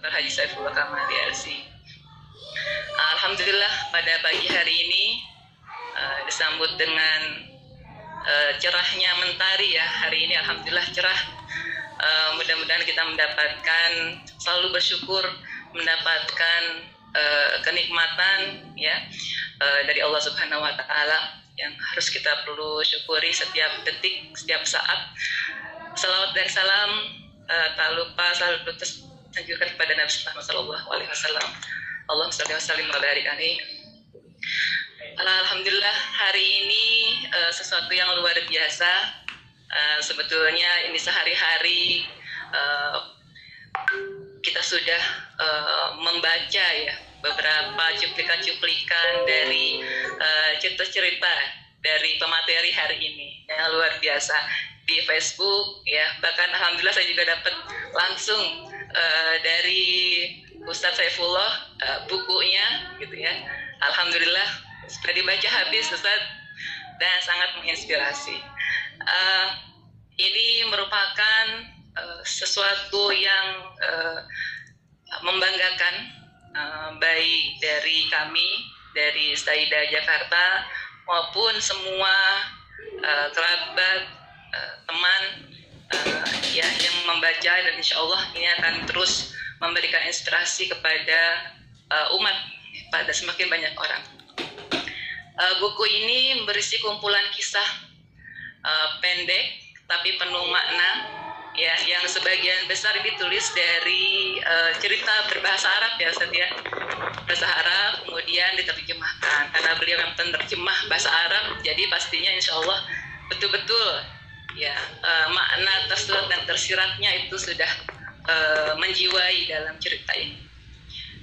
Dr. Haji Saifullah Kamal LC. Alhamdulillah pada pagi hari ini disambut dengan cerahnya mentari ya. Hari ini alhamdulillah cerah. Mudah-mudahan kita mendapatkan, selalu bersyukur mendapatkan kenikmatan ya dari Allah Subhanahu wa taala yang harus kita perlu syukuri setiap detik, setiap saat. Salawat dan salam tak lupa selalu tersanjurkan kepada Nabi sallallahu alaihi wasallam. Allahumma shalli wa sallim wa barik alaihi. Alhamdulillah hari ini sesuatu yang luar biasa. Sebetulnya ini sehari-hari kita sudah membaca ya beberapa cuplikan-cuplikan dari cerita-cerita dari pemateri hari ini yang luar biasa di Facebook ya. Bahkan alhamdulillah saya juga dapat langsung dari Ustadz Saifullah bukunya gitu ya. Alhamdulillah sudah dibaca habis Ustadz dan sangat menginspirasi. Ini merupakan sesuatu yang membanggakan, baik dari kami dari Saida Jakarta maupun semua kerabat teman ya yang membaca, dan insya Allah ini akan terus memberikan inspirasi kepada umat, pada semakin banyak orang. Buku ini berisi kumpulan kisah pendek tapi penuh makna ya, yang sebagian besar ditulis dari cerita berbahasa Arab ya Ustaz ya, bahasa Arab kemudian diterjemahkan karena beliau yang penerjemah bahasa Arab, jadi pastinya insya Allah betul-betul ya makna tersurat dan tersiratnya itu sudah menjiwai dalam cerita ini.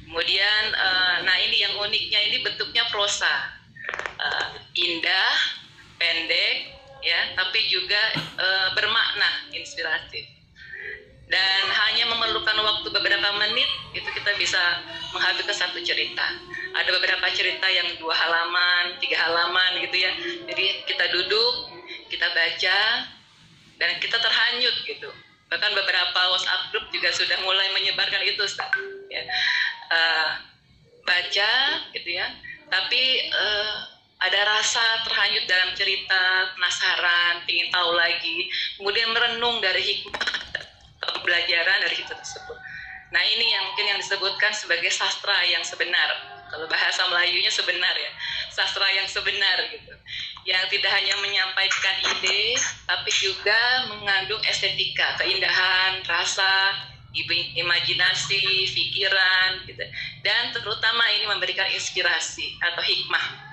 Kemudian nah ini yang uniknya, ini bentuknya prosa, indah, pendek ya, tapi juga bermakna, inspiratif. Dan hanya memerlukan waktu beberapa menit itu kita bisa menghabiskan satu cerita. Ada beberapa cerita yang 2 halaman, 3 halaman gitu ya. Jadi kita duduk, kita baca dan kita terhanyut gitu. Bahkan beberapa WhatsApp group juga sudah mulai menyebarkan itu Ustaz. Ya. Baca gitu ya. Tapi ada rasa terhanyut dalam cerita, penasaran, ingin tahu lagi, kemudian merenung dari hikmah pembelajaran dari cerita tersebut. Nah ini yang mungkin yang disebutkan sebagai sastra yang sebenar. Kalau bahasa Melayunya sebenar ya, sastra yang sebenar gitu. Yang tidak hanya menyampaikan ide, tapi juga mengandung estetika, keindahan, rasa, imajinasi, pikiran gitu. Dan terutama ini memberikan inspirasi atau hikmah.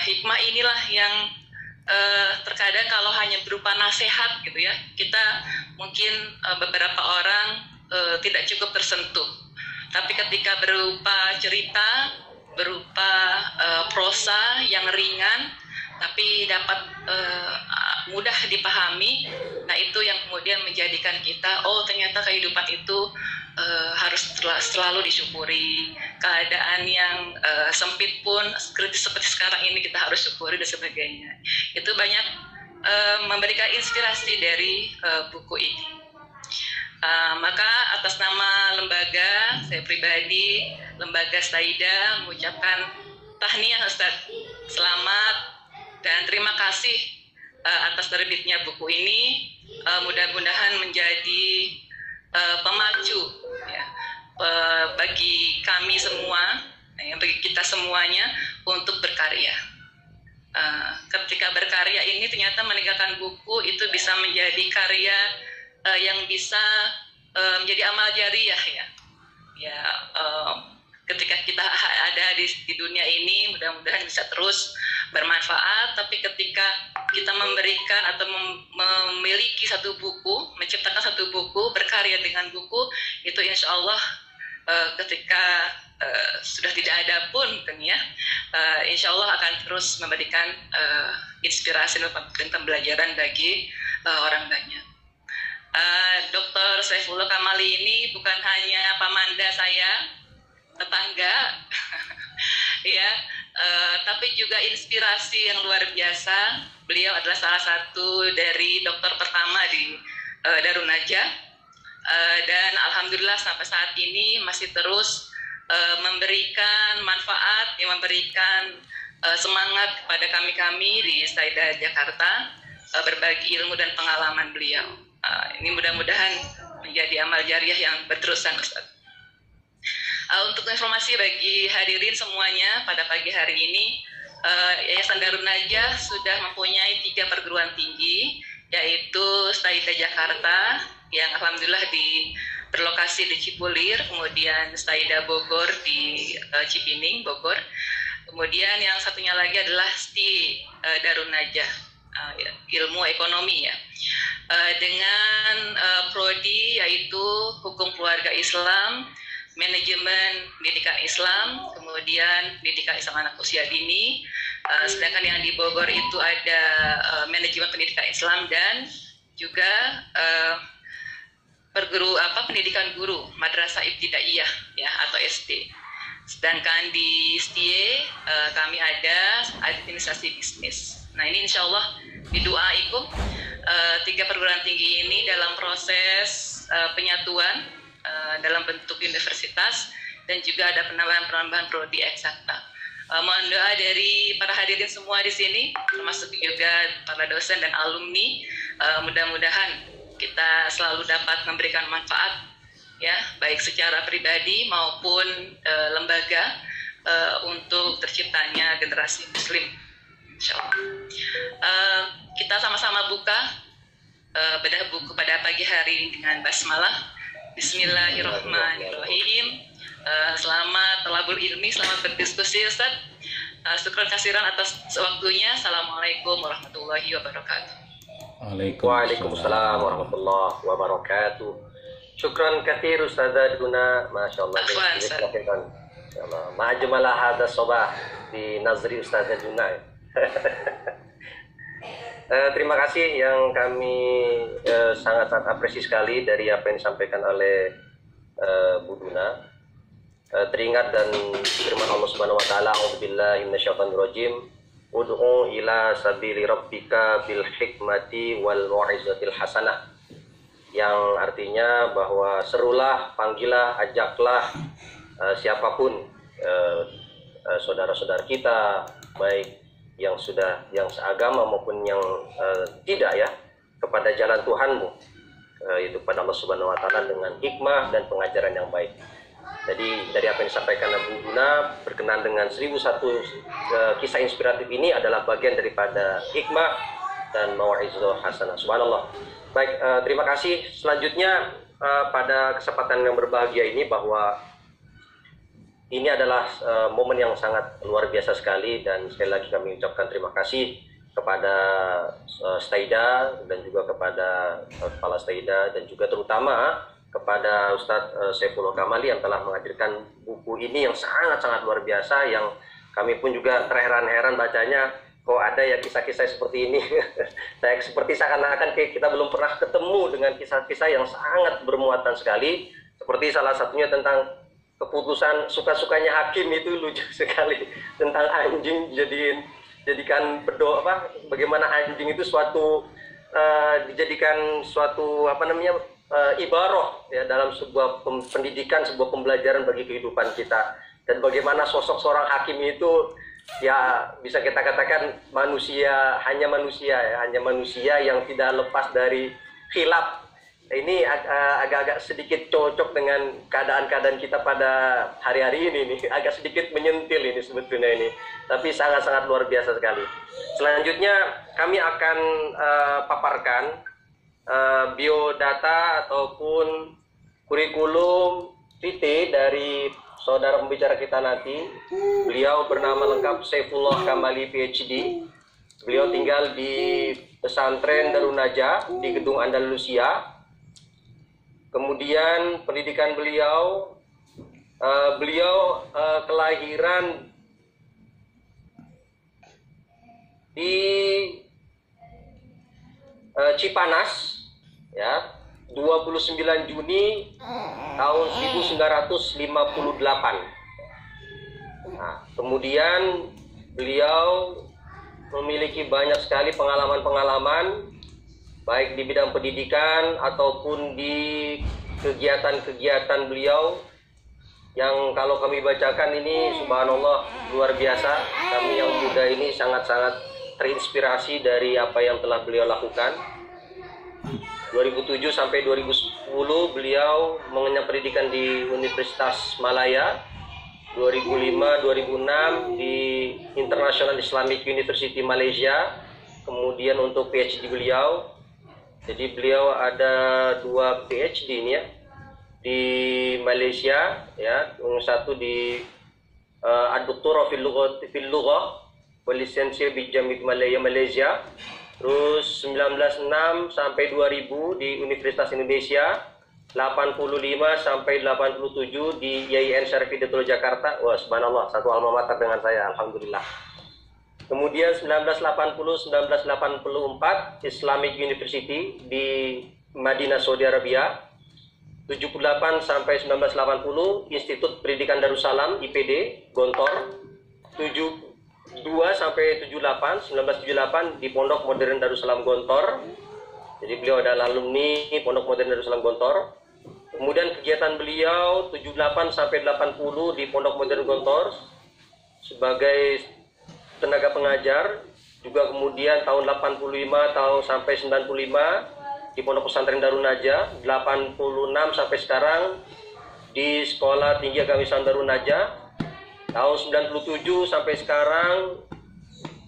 Hikmah inilah yang terkadang kalau hanya berupa nasihat gitu ya, kita mungkin beberapa orang tidak cukup tersentuh. Tapi ketika berupa cerita, berupa prosa yang ringan, tapi dapat mudah dipahami, nah itu yang kemudian menjadikan kita, oh ternyata kehidupan itu harus selalu disyukuri. Keadaan yang sempit pun kritis seperti sekarang ini kita harus syukuri dan sebagainya. Itu banyak memberikan inspirasi dari buku ini. Maka atas nama lembaga, saya pribadi, Lembaga Saida mengucapkan tahniah Ustaz. Selamat dan terima kasih atas terbitnya buku ini. Mudah-mudahan menjadi pemacu ya, bagi kami semua, bagi kita semuanya untuk berkarya. Ketika berkarya ini ternyata meninggalkan buku itu bisa menjadi karya yang bisa menjadi amal jariah ya. Ketika kita ada di dunia ini mudah-mudahan bisa terus bermanfaat, tapi ketika kita memberikan atau memiliki satu buku, menciptakan satu buku, berkarya dengan buku, itu insya Allah ketika sudah tidak ada pun kan ya, insya Allah akan terus memberikan inspirasi dan pembelajaran bagi orang banyak. Dr. Saifullah Kamali ini bukan hanya pamanda saya, tetangga ya, tapi juga inspirasi yang luar biasa. Beliau adalah salah satu dari dokter pertama di Darun Najah. dan alhamdulillah sampai saat ini masih terus memberikan manfaat, memberikan semangat kepada kami di Saida Jakarta, berbagi ilmu dan pengalaman beliau. Ini mudah-mudahan menjadi amal jariah yang berterusan, Ustaz. Untuk informasi bagi hadirin semuanya, pada pagi hari ini Yayasan Darun Najah sudah mempunyai 3 perguruan tinggi, yaitu Saida Jakarta yang alhamdulillah berlokasi di Cipulir, kemudian Saida Bogor di Cipining, Bogor. Kemudian yang satunya lagi adalah STI Darun Najah, ilmu ekonomi ya, dengan prodi yaitu hukum keluarga Islam, manajemen pendidikan Islam, kemudian pendidikan Islam anak usia dini. Sedangkan yang di Bogor itu ada manajemen pendidikan Islam dan juga pendidikan guru madrasah ibtidaiyah ya atau SD. Sedangkan di STIE kami ada administrasi bisnis. Nah ini insya Allah bidu'aikum 3 perguruan tinggi ini dalam proses penyatuan dalam bentuk universitas dan juga ada penambahan prodi eksakta. Mohon doa dari para hadirin semua di sini, termasuk juga para dosen dan alumni. Mudah-mudahan kita selalu dapat memberikan manfaat, ya, baik secara pribadi maupun lembaga untuk terciptanya generasi Muslim. Insyaallah. Kita sama-sama buka bedah buku pada pagi hari ini dengan basmalah. Bismillahirrahmanirrahim. Selamat talabul ilmi, selamat berdiskusi Ustaz. Syukran kasiran atas waktunya. Assalamualaikum warahmatullahi wabarakatuh. Waalaikumsalam warahmatullahi wabarakatuh. Syukran katsir Ustazah Duna, Masya Allah. Ma'ajmalah hadha sobah di Nazri Ustazah Duna. Terima kasih yang kami sangat-sangat apresiasi sekali dari apa yang disampaikan oleh Bu Duna. Teringat dan firman Allah Subhanahu wa taala, a'udzubillahi minasyaitonirrajim, ud'u ila sabili rabbika bil hikmati wal mau'izatil hasanah, yang artinya bahwa serulah, panggillah, ajaklah siapapun saudara-saudara kita, baik yang seagama maupun yang tidak ya, kepada jalan Tuhanmu, itu pada Allah Subhanahu wa taala dengan hikmah dan pengajaran yang baik. Jadi dari apa yang disampaikan Bu Duna berkenaan dengan 1001 kisah inspiratif ini adalah bagian daripada hikmah dan mau'izah hasanah. Subhanallah. Baik, terima kasih. Selanjutnya pada kesempatan yang berbahagia ini, bahwa ini adalah momen yang sangat luar biasa sekali, dan sekali lagi kami ucapkan terima kasih kepada Staida dan juga kepada Kepala Staida, dan juga terutama kepada Ustadz Saifullah Kamali yang telah menghadirkan buku ini yang sangat-sangat luar biasa, yang kami pun juga terheran-heran bacanya, kok ada ya kisah-kisah seperti ini. Saya seperti seakan-akan kita belum pernah ketemu dengan kisah-kisah yang sangat bermuatan sekali, seperti salah satunya tentang keputusan suka-sukanya hakim, itu lucu sekali, tentang anjing dijadikan bagaimana anjing itu dijadikan suatu ibaroh ya dalam sebuah pendidikan, sebuah pembelajaran bagi kehidupan kita, dan bagaimana sosok seorang hakim itu ya bisa kita katakan hanya manusia yang tidak lepas dari khilaf. Ini agak-agak sedikit cocok dengan keadaan-keadaan kita pada hari-hari ini nih, agak sedikit menyentil ini sebetulnya ini, tapi sangat-sangat luar biasa sekali. Selanjutnya kami akan paparkan biodata ataupun kurikulum vitae dari saudara pembicara kita nanti. Beliau bernama lengkap Saifullah Kamali PhD. Beliau tinggal di pesantren Darun Najah di Gedung Andalusia. Kemudian pendidikan beliau kelahiran di Cipanas ya, 29 Juni tahun 1958. Nah, kemudian beliau memiliki banyak sekali pengalaman-pengalaman baik di bidang pendidikan ataupun di kegiatan-kegiatan beliau yang kalau kami bacakan ini subhanallah luar biasa. Kami yang muda ini sangat-sangat terinspirasi dari apa yang telah beliau lakukan. 2007 sampai 2010 beliau mengenyam pendidikan di Universitas Malaya. 2005-2006 di International Islamic University Malaysia. Kemudian untuk PhD beliau, jadi beliau ada 2 PhD ini ya di Malaysia ya, satu di Ad-Doktora fil Lughah wal Lisensia bi Jami' Malaya Malaysia. Terus 1906 sampai 2000 di Universitas Indonesia, 85 sampai 87 di YIN Syarif Hidayatullah Jakarta. Wah, subhanallah, satu alma mater dengan saya, alhamdulillah. Kemudian 1980-1984 Islamic University di Madinah, Saudi Arabia. 78 sampai 1980 Institut Pendidikan Darussalam IPD Gontor. 72 sampai 78 1978 di Pondok Modern Darussalam Gontor. Jadi beliau adalah alumni Pondok Modern Darussalam Gontor. Kemudian kegiatan beliau 78 sampai 80 di Pondok Modern Gontor sebagai tenaga pengajar. Juga kemudian tahun 85 tahun sampai 95 di Pondok Pesantren Darun Najah, 86 sampai sekarang di Sekolah Tinggi Agama Islam Darun Najah. Tahun 97 sampai sekarang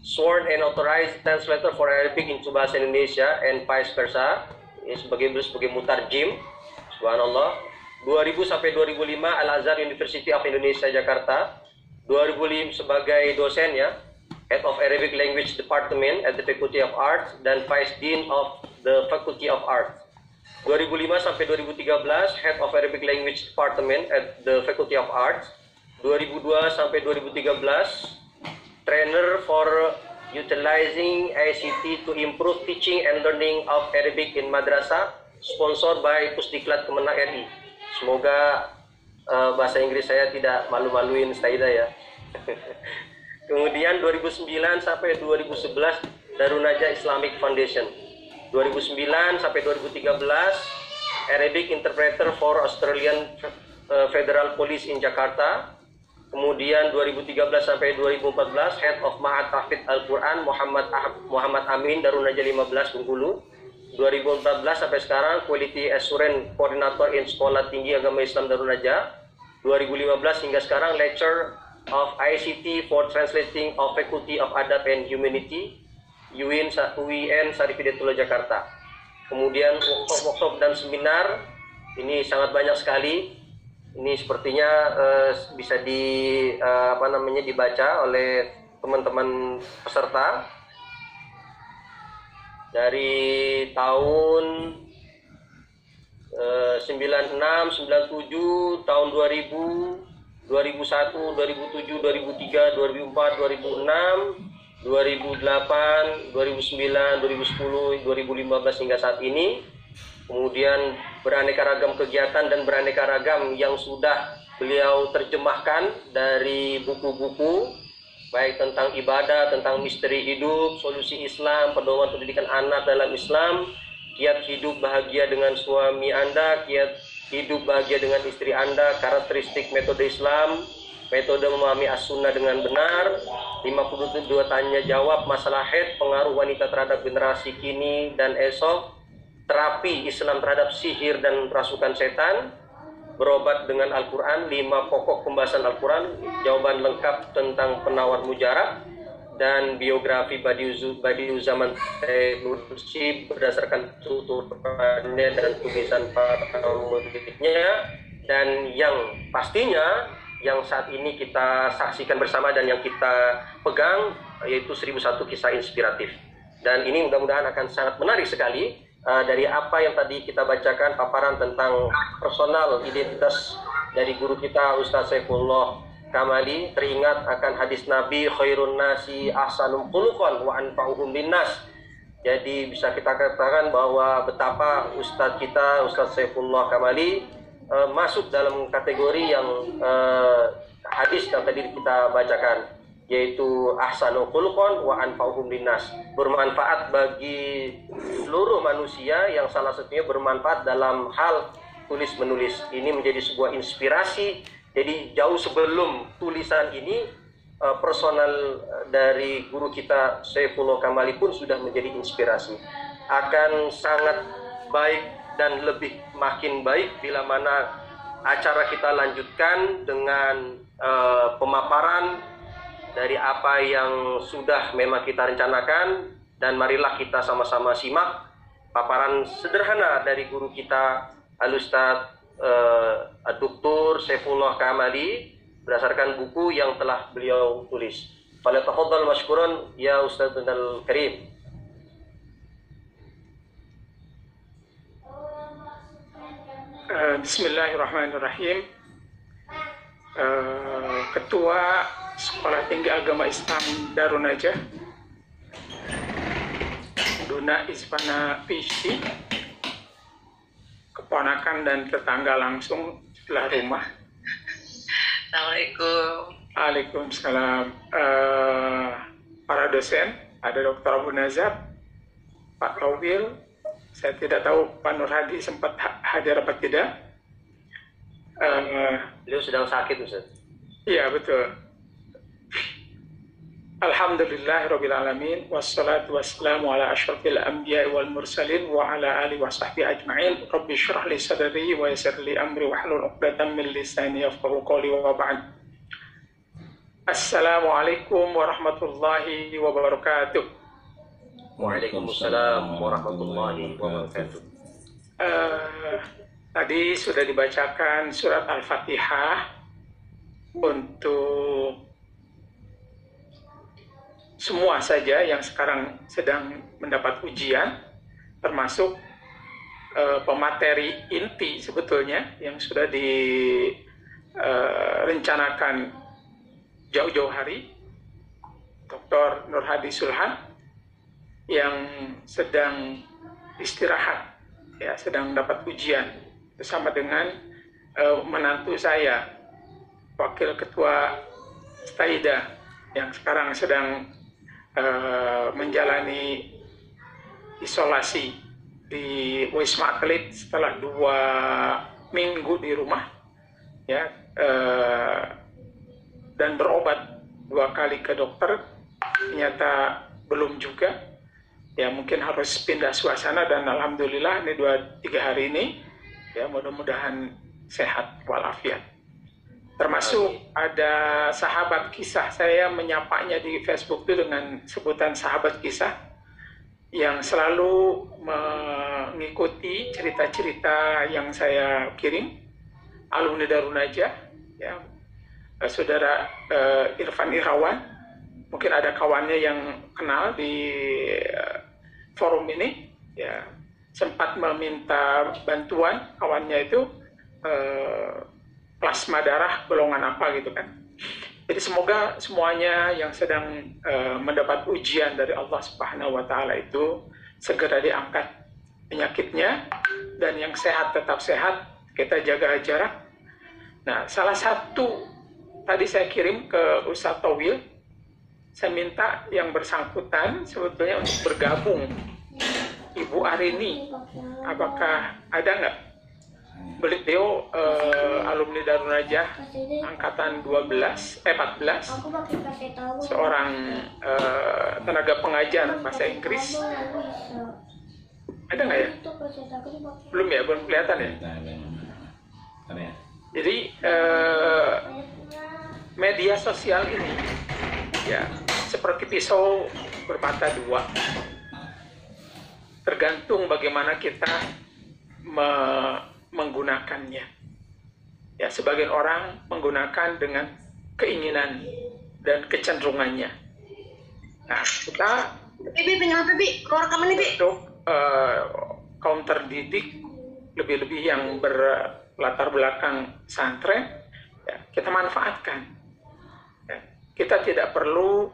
sworn and authorized translator for Arabic into bahasa Indonesia and vice versa. Ini sebagai mutarjim. Subhanallah. 2000 sampai 2005 Al-Azhar University of Indonesia Jakarta. 2005 sebagai dosen ya, Head of Arabic Language Department at the Faculty of Arts dan Vice Dean of the Faculty of Arts. 2005 sampai 2013 Head of Arabic Language Department at the Faculty of Arts. 2002 sampai 2013 Trainer for Utilizing ICT to Improve Teaching and Learning of Arabic in Madrasah, sponsored by Pusdiklat Kemenang RI. Semoga bahasa Inggris saya tidak malu-maluin Saida ya. Kemudian 2009 sampai 2011 Darun Najah Islamic Foundation. 2009 sampai 2013 Arabic Interpreter for Australian Federal Police in Jakarta. Kemudian 2013 sampai 2014 Head of Ma'had Tahfidz Al-Quran Muhammad Amin Darun Najah 15 Bengkulu. 2014 sampai sekarang Quality Assurance Coordinator in Sekolah Tinggi Agama Islam Darun Najah. 2015 hingga sekarang Lecturer of ICT for Translating of Faculty of Adab and Humanity UIN Syarif Hidayatullah Jakarta. Kemudian workshop dan seminar ini sangat banyak sekali. Ini sepertinya bisa dibaca oleh teman-teman peserta dari tahun 96, 97, tahun 2000, 2001, 2007, 2003, 2004, 2006, 2008, 2009, 2010, 2015 hingga saat ini. Kemudian beraneka ragam kegiatan dan beraneka ragam yang sudah beliau terjemahkan dari buku-buku, baik tentang ibadah, tentang misteri hidup, solusi Islam, pedoman pendidikan anak dalam Islam, kiat hidup bahagia dengan suami Anda, kiat hidup bahagia dengan istri Anda, karakteristik metode Islam, metode memahami as-sunnah dengan benar, 52 tanya jawab masalah haid, pengaruh wanita terhadap generasi kini dan esok, terapi Islam terhadap sihir dan rasukan setan, berobat dengan Al-Quran, 5 pokok pembahasan Al-Quran, jawaban lengkap tentang penawar mujarab, dan biografi Badiu'zzaman Nursi berdasarkan tuturannya dan tulisan para muridnya, dan yang pastinya yang saat ini kita saksikan bersama dan yang kita pegang yaitu 1001 kisah inspiratif. Dan ini mudah-mudahan akan sangat menarik sekali. Dari apa yang tadi kita bacakan paparan tentang personal identitas dari guru kita Ustaz Saifullah Kamali, teringat akan hadis Nabi khairun nasi ahsanum khuluqan wa anfa'uhum linnas. Jadi bisa kita katakan bahwa betapa Ustaz kita Ustaz Saifullah Kamali masuk dalam kategori yang hadis yang tadi kita bacakan, yaitu ahsanu khuluqan wa anfa'uhum linnas, bermanfaat bagi seluruh manusia, yang salah satunya bermanfaat dalam hal tulis menulis ini menjadi sebuah inspirasi. Jadi jauh sebelum tulisan ini personal dari guru kita Saifullah Kamali pun sudah menjadi inspirasi. Akan sangat baik dan lebih makin baik bila mana acara kita lanjutkan dengan pemaparan dari apa yang sudah memang kita rencanakan, dan marilah kita sama-sama simak paparan sederhana dari guru kita Al-Ustadz Dr. Saifullah Kamali berdasarkan buku yang telah beliau tulis. Falyatafaddal mashkuran ya Ustadzul Karim. Bismillahirrahmanirrahim. Ketua Sekolah Tinggi Agama Islam Darun Najah, Duna Isfana PhD, keponakan dan tetangga langsung sebelah rumah. Assalamualaikum. Waalaikumsalam. Para dosen, ada Dr. Abu Nazab, Pak Rawil, saya tidak tahu Pak Nur Hadi sempat hadir apa tidak. Beliau sedang sakit, Ustaz. Iya, betul. Alhamdulillahirabbil alamin, wassalatu wassalamu ala asyrafil anbiya'i wal mursalin wa ala alihi wa sahbihi ajma'in. Rabbi shrah li sadri wa yassir li amri wahlul 'uqdatam min lisani yafqahu qawli wa ba'd. Assalamualaikum warahmatullahi wabarakatuh. Waalaikumsalam warahmatullahi wabarakatuh. Tadi sudah dibacakan surat Al-Fatihah untuk semua saja yang sekarang sedang mendapat ujian, termasuk pemateri inti sebetulnya yang sudah direncanakan jauh-jauh hari, Dr. Nur Hadi Sulhan yang sedang istirahat, ya, sedang dapat ujian bersama dengan menantu saya, Wakil Ketua Staida, yang sekarang sedang menjalani isolasi di Wisma Atlet setelah 2 minggu di rumah, ya, dan berobat 2 kali ke dokter, ternyata belum juga, ya, mungkin harus pindah suasana, dan alhamdulillah ini 2-3 hari ini, ya, mudah-mudahan sehat walafiat. Termasuk ada sahabat kisah, saya menyapanya di Facebook itu dengan sebutan sahabat kisah, yang selalu mengikuti cerita-cerita yang saya kirim, alumni Darun Najah, ya, saudara Irfan Irawan, mungkin ada kawannya yang kenal di forum ini, ya, sempat meminta bantuan kawannya itu plasma darah golongan apa gitu kan. Jadi semoga semuanya yang sedang mendapat ujian dari Allah Subhanahu wa taala itu segera diangkat penyakitnya, dan yang sehat tetap sehat, kita jaga jarak. Nah, salah satu tadi saya kirim ke Ustadz Tawil, saya minta yang bersangkutan sebetulnya untuk bergabung. Ibu Arini, apakah ada nggak? Beliau alumni Darun Najah angkatan 14, seorang tenaga pengajar bahasa Inggris. Ada nggak ya? Belum ya, belum kelihatan ya. Jadi media sosial ini, ya, seperti pisau bermata dua. Tergantung bagaimana kita menggunakannya. Ya, sebagian orang menggunakan dengan keinginan dan kecenderungannya. Nah, kita untuk kaum terdidik, lebih-lebih yang berlatar belakang pesantren, ya, kita manfaatkan. Ya, kita tidak perlu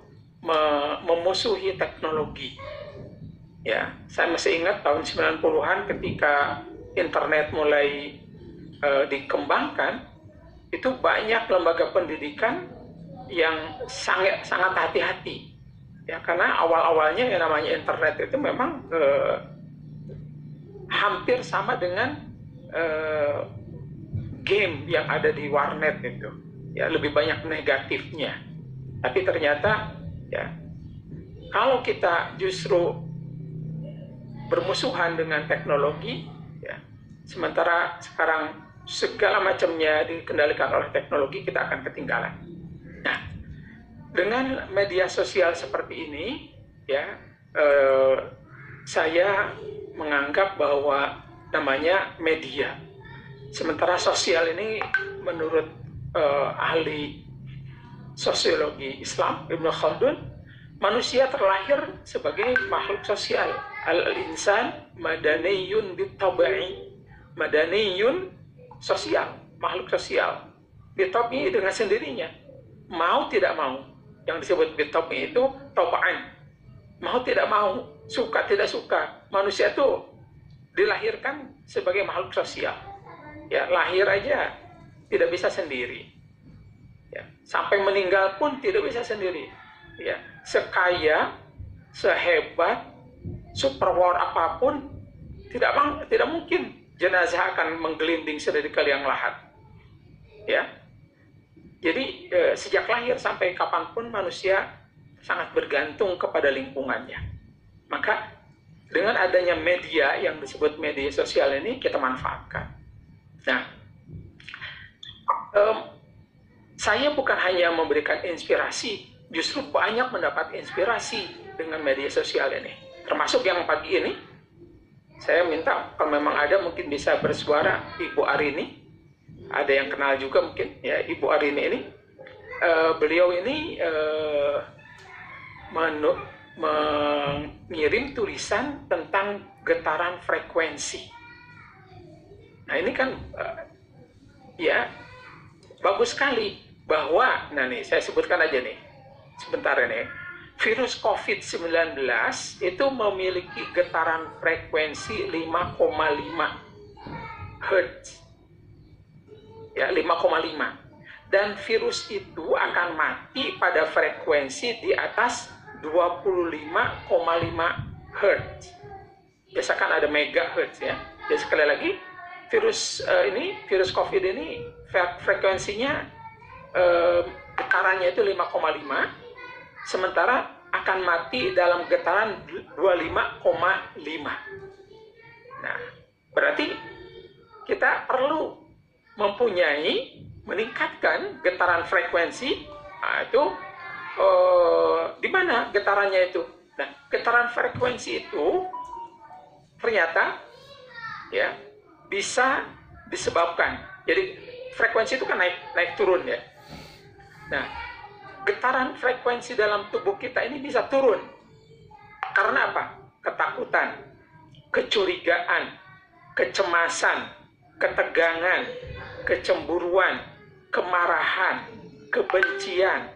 memusuhi teknologi. Ya, saya masih ingat tahun 90-an ketika internet mulai dikembangkan, itu banyak lembaga pendidikan yang sangat hati-hati, ya, karena awal-awalnya yang namanya internet itu memang hampir sama dengan game yang ada di warnet itu, ya lebih banyak negatifnya. Tapi ternyata ya kalau kita justru bermusuhan dengan teknologi, ya, sementara sekarang segala macamnya dikendalikan oleh teknologi, kita akan ketinggalan. Nah, dengan media sosial seperti ini, ya, saya menganggap bahwa namanya media. Sementara sosial ini menurut ahli sosiologi Islam Ibnu Khaldun, manusia terlahir sebagai makhluk sosial. Al-insan madaniyun bitabai, madaniyun sosial, makhluk sosial. Bitabai dengan sendirinya, mau tidak mau. Yang disebut bitabai itu tabaan, mau tidak mau, suka tidak suka. Manusia itu dilahirkan sebagai makhluk sosial. Ya, lahir aja tidak bisa sendiri. Ya, sampai meninggal pun tidak bisa sendiri. Ya, sekaya, sehebat, superpower apapun, tidak mungkin jenazah akan menggelinding sedemikian liang lahat. Ya, jadi sejak lahir sampai kapanpun manusia sangat bergantung kepada lingkungannya. Maka dengan adanya media yang disebut media sosial ini kita manfaatkan. Nah, saya bukan hanya memberikan inspirasi, justru banyak mendapat inspirasi dengan media sosial ini. Termasuk yang pagi ini, saya minta kalau memang ada mungkin bisa bersuara Ibu Arini. Ada yang kenal juga mungkin, ya, Ibu Arini ini. Beliau ini mengirim tulisan tentang getaran frekuensi. Nah ini kan ya bagus sekali bahwa, nah nih saya sebutkan aja nih sebentar ini, virus COVID-19 itu memiliki getaran frekuensi 5,5 Hz, ya 5,5, dan virus itu akan mati pada frekuensi di atas 25,5 Hz. Biasakan ada megahertz ya. Jadi sekali lagi, virus COVID ini frekuensinya getarannya itu 5,5, sementara akan mati dalam getaran 25,5. Nah, berarti kita perlu meningkatkan getaran frekuensi. Nah, itu di mana getarannya itu? Nah, getaran frekuensi itu ternyata ya bisa disebabkan. Jadi frekuensi itu kan naik turun ya. Nah, getaran frekuensi dalam tubuh kita ini bisa turun. Karena apa? Ketakutan, kecurigaan, kecemasan, ketegangan, kecemburuan, kemarahan, kebencian,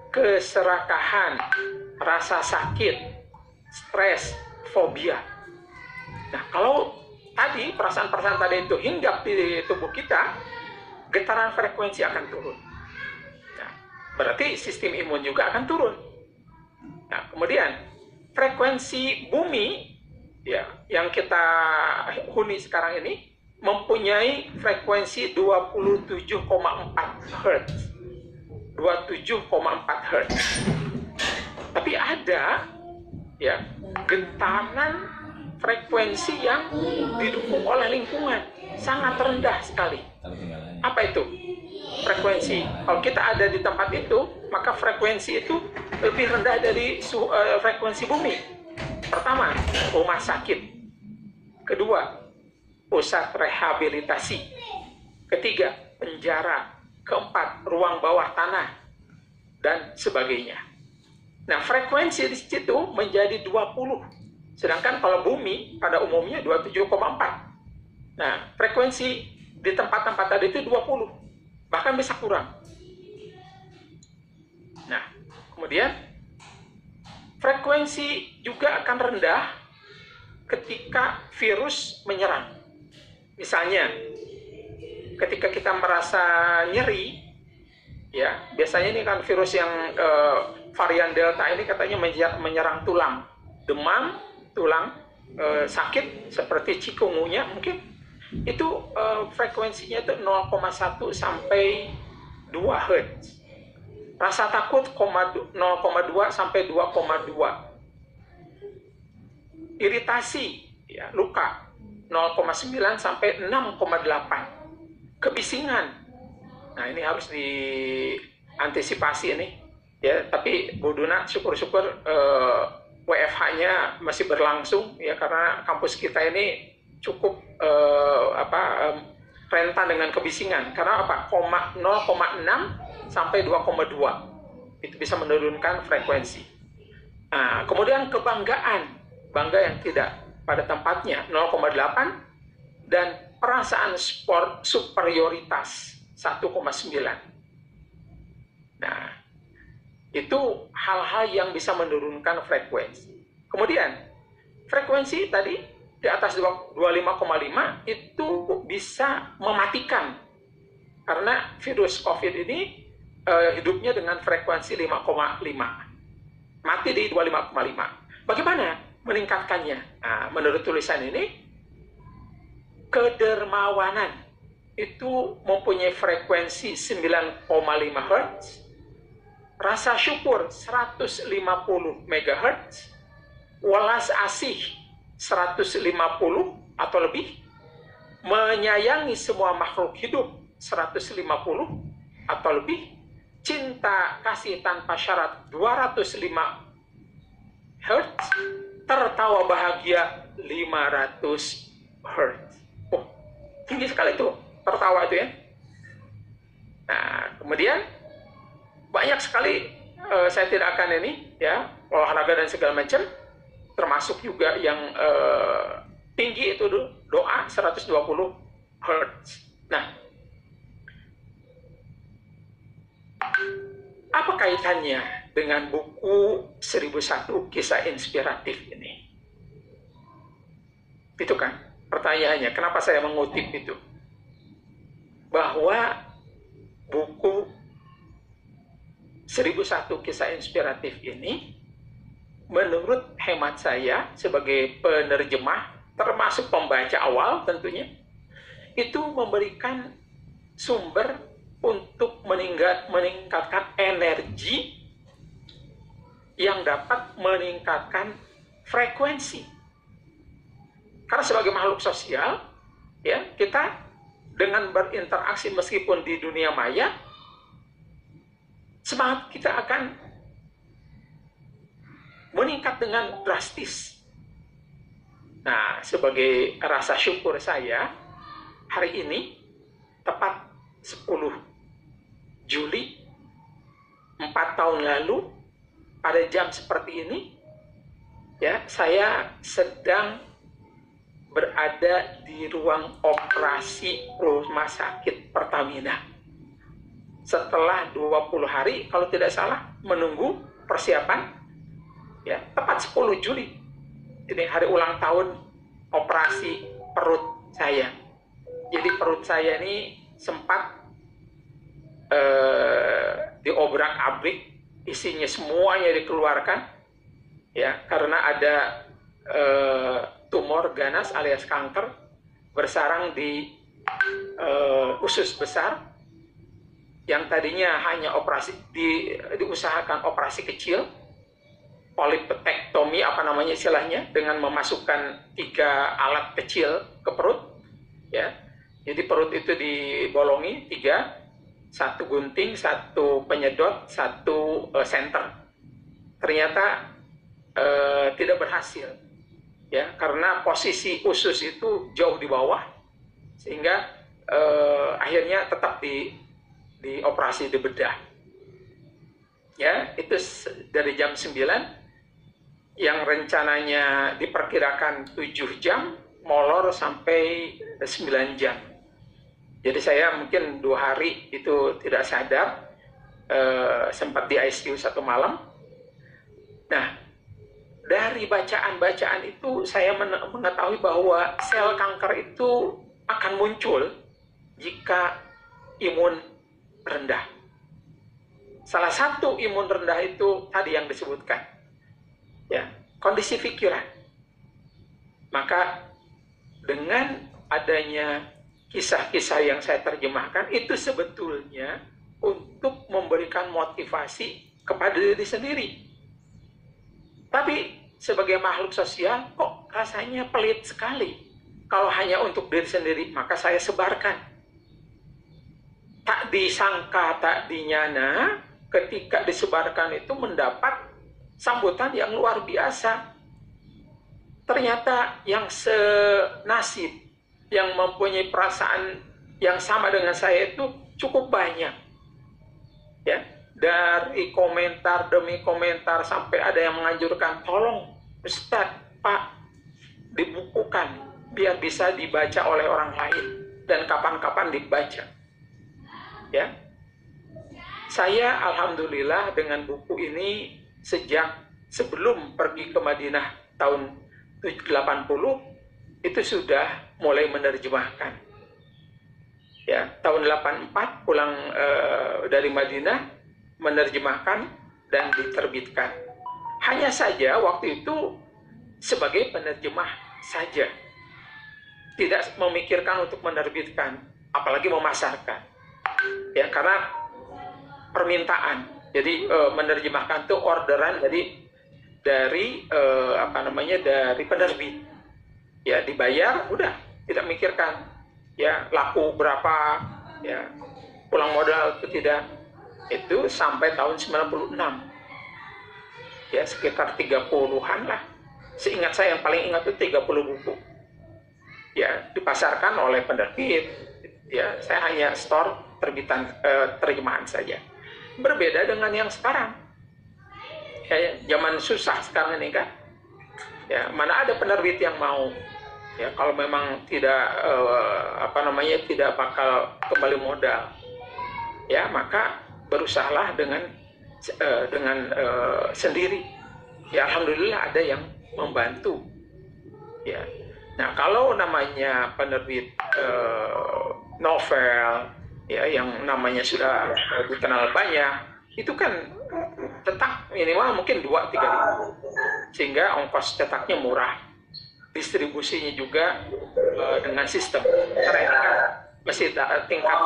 keserakahan, rasa sakit, stres, fobia. Nah, kalau tadi perasaan-perasaan tadi itu hinggap di tubuh kita, getaran frekuensi akan turun. Nah, berarti sistem imun juga akan turun. Nah, kemudian frekuensi bumi ya yang kita huni sekarang ini mempunyai frekuensi 27,4 Hz. 27,4 Hz. Tapi ada ya getaran frekuensi yang didukung oleh lingkungan, sangat rendah sekali. Apa itu? Frekuensi. Kalau kita ada di tempat itu, maka frekuensi itu lebih rendah dari frekuensi bumi. Pertama, rumah sakit. Kedua, pusat rehabilitasi. Ketiga, penjara. Keempat, ruang bawah tanah, dan sebagainya. Nah, frekuensi di situ menjadi 20. Sedangkan kalau bumi pada umumnya 27,4. Nah, frekuensi di tempat-tempat tadi itu 20. Bahkan bisa kurang. Nah, kemudian frekuensi juga akan rendah ketika virus menyerang. Misalnya, ketika kita merasa nyeri, ya biasanya ini kan virus yang varian Delta ini katanya menyerang tulang, demam, tulang sakit seperti chikungunya mungkin. itu frekuensinya itu 0,1 sampai 2 Hz. Rasa takut 0,2 sampai 2,2. Iritasi, ya, luka 0,9 sampai 6,8. Kebisingan. Nah, ini harus diantisipasi ini. Ya, tapi Bu Duna syukur-syukur WFH-nya masih berlangsung ya, karena kampus kita ini cukup rentan dengan kebisingan. Karena apa? 0,6 sampai 2,2 itu bisa menurunkan frekuensi. Nah, kemudian kebanggaan, bangga yang tidak pada tempatnya 0,8, dan perasaan superioritas 1,9. Nah, itu hal-hal yang bisa menurunkan frekuensi. Kemudian frekuensi tadi di atas 25,5 itu bisa mematikan, karena virus COVID ini hidupnya dengan frekuensi 5,5. Mati di 25,5. Bagaimana meningkatkannya? Nah, menurut tulisan ini, kedermawanan itu mempunyai frekuensi 9,5 Hz, rasa syukur 150 MHz, welas asih 150 atau lebih, menyayangi semua makhluk hidup 150 atau lebih, cinta kasih tanpa syarat 205 Hz, tertawa bahagia 500 Hz. Oh, tinggi sekali itu tertawa itu ya. Nah, kemudian banyak sekali, saya tidak akan ini ya, olahraga dan segala macam, termasuk juga yang tinggi itu doa 120 Hz. Nah, apa kaitannya dengan buku 1001 Kisah Inspiratif ini? Itu kan pertanyaannya, kenapa saya mengutip itu? Bahwa buku 1001 Kisah Inspiratif ini, menurut hemat saya sebagai penerjemah, termasuk pembaca awal tentunya, itu memberikan sumber untuk meningkatkan energi yang dapat meningkatkan frekuensi. Karena sebagai makhluk sosial, ya, kita dengan berinteraksi meskipun di dunia maya, semangat kita akan meningkat dengan drastis. Nah, sebagai rasa syukur saya, hari ini tepat 10 Juli 4 tahun lalu, pada jam seperti ini, ya, saya sedang berada di ruang operasi rumah sakit Pertamina. Setelah 20 hari, kalau tidak salah, menunggu persiapan, ya, tepat 10 Juli. Ini hari ulang tahun operasi perut saya. Jadi perut saya ini sempat diobrak-abrik, isinya semuanya dikeluarkan, ya, karena ada tumor ganas alias kanker bersarang di usus besar, yang tadinya hanya diusahakan operasi kecil, polipetektomi apa namanya istilahnya, dengan memasukkan 3 alat kecil ke perut, ya. Jadi perut itu dibolongi 3, 1 gunting, 1 penyedot, 1 senter. Ternyata tidak berhasil, ya, karena posisi usus itu jauh di bawah, sehingga akhirnya tetap dioperasi, dibedah. Ya, itu dari jam 9 yang rencananya diperkirakan 7 jam, molor sampai 9 jam. Jadi saya mungkin 2 hari itu tidak sadar, sempat di ICU 1 malam. Nah, dari bacaan-bacaan itu saya mengetahui bahwa sel kanker itu akan muncul jika imun rendah. Salah satu imun rendah itu tadi yang disebutkan, ya, kondisi pikiran. Maka dengan adanya kisah-kisah yang saya terjemahkan itu sebetulnya untuk memberikan motivasi kepada diri sendiri. Tapi sebagai makhluk sosial kok rasanya pelit sekali. Kalau hanya untuk diri sendiri, maka saya sebarkan. Tak disangka, tak dinyana, ketika disebarkan itu mendapat sambutan yang luar biasa. Ternyata yang senasib, yang mempunyai perasaan yang sama dengan saya itu cukup banyak. Ya, dari komentar demi komentar sampai ada yang menganjurkan, tolong Ustadz, Pak, dibukukan biar bisa dibaca oleh orang lain dan kapan-kapan dibaca. Ya, saya alhamdulillah dengan buku ini sejak sebelum pergi ke Madinah tahun 80 itu sudah mulai menerjemahkan. Ya, tahun 84 pulang dari Madinah menerjemahkan dan diterbitkan. Hanya saja waktu itu sebagai penerjemah saja. Tidak memikirkan untuk menerbitkan, apalagi memasarkan. Ya, karena permintaan. Jadi menerjemahkan itu orderan dari dari penerbit. Ya, dibayar, udah, tidak mikirkan ya laku berapa, ya pulang modal itu tidak. Itu sampai tahun 96. Ya, sekitar 30-an lah. Seingat saya yang paling ingat itu 30 buku. Ya, dipasarkan oleh penerbit. Ya, saya hanya store terjemahan saja. Berbeda dengan yang sekarang. Ya, zaman susah sekarang ini kan. Ya, mana ada penerbit yang mau. Ya, kalau memang tidak tidak bakal kembali modal. Ya, maka berusahalah dengan sendiri. Ya, alhamdulillah ada yang membantu. Ya. Nah, kalau namanya penerbit novel ya yang namanya sudah dikenal banyak, itu kan cetak minimal mungkin 2-3 ribu, sehingga ongkos cetaknya murah, distribusinya juga dengan sistem. Karena ini kan mesti tingkat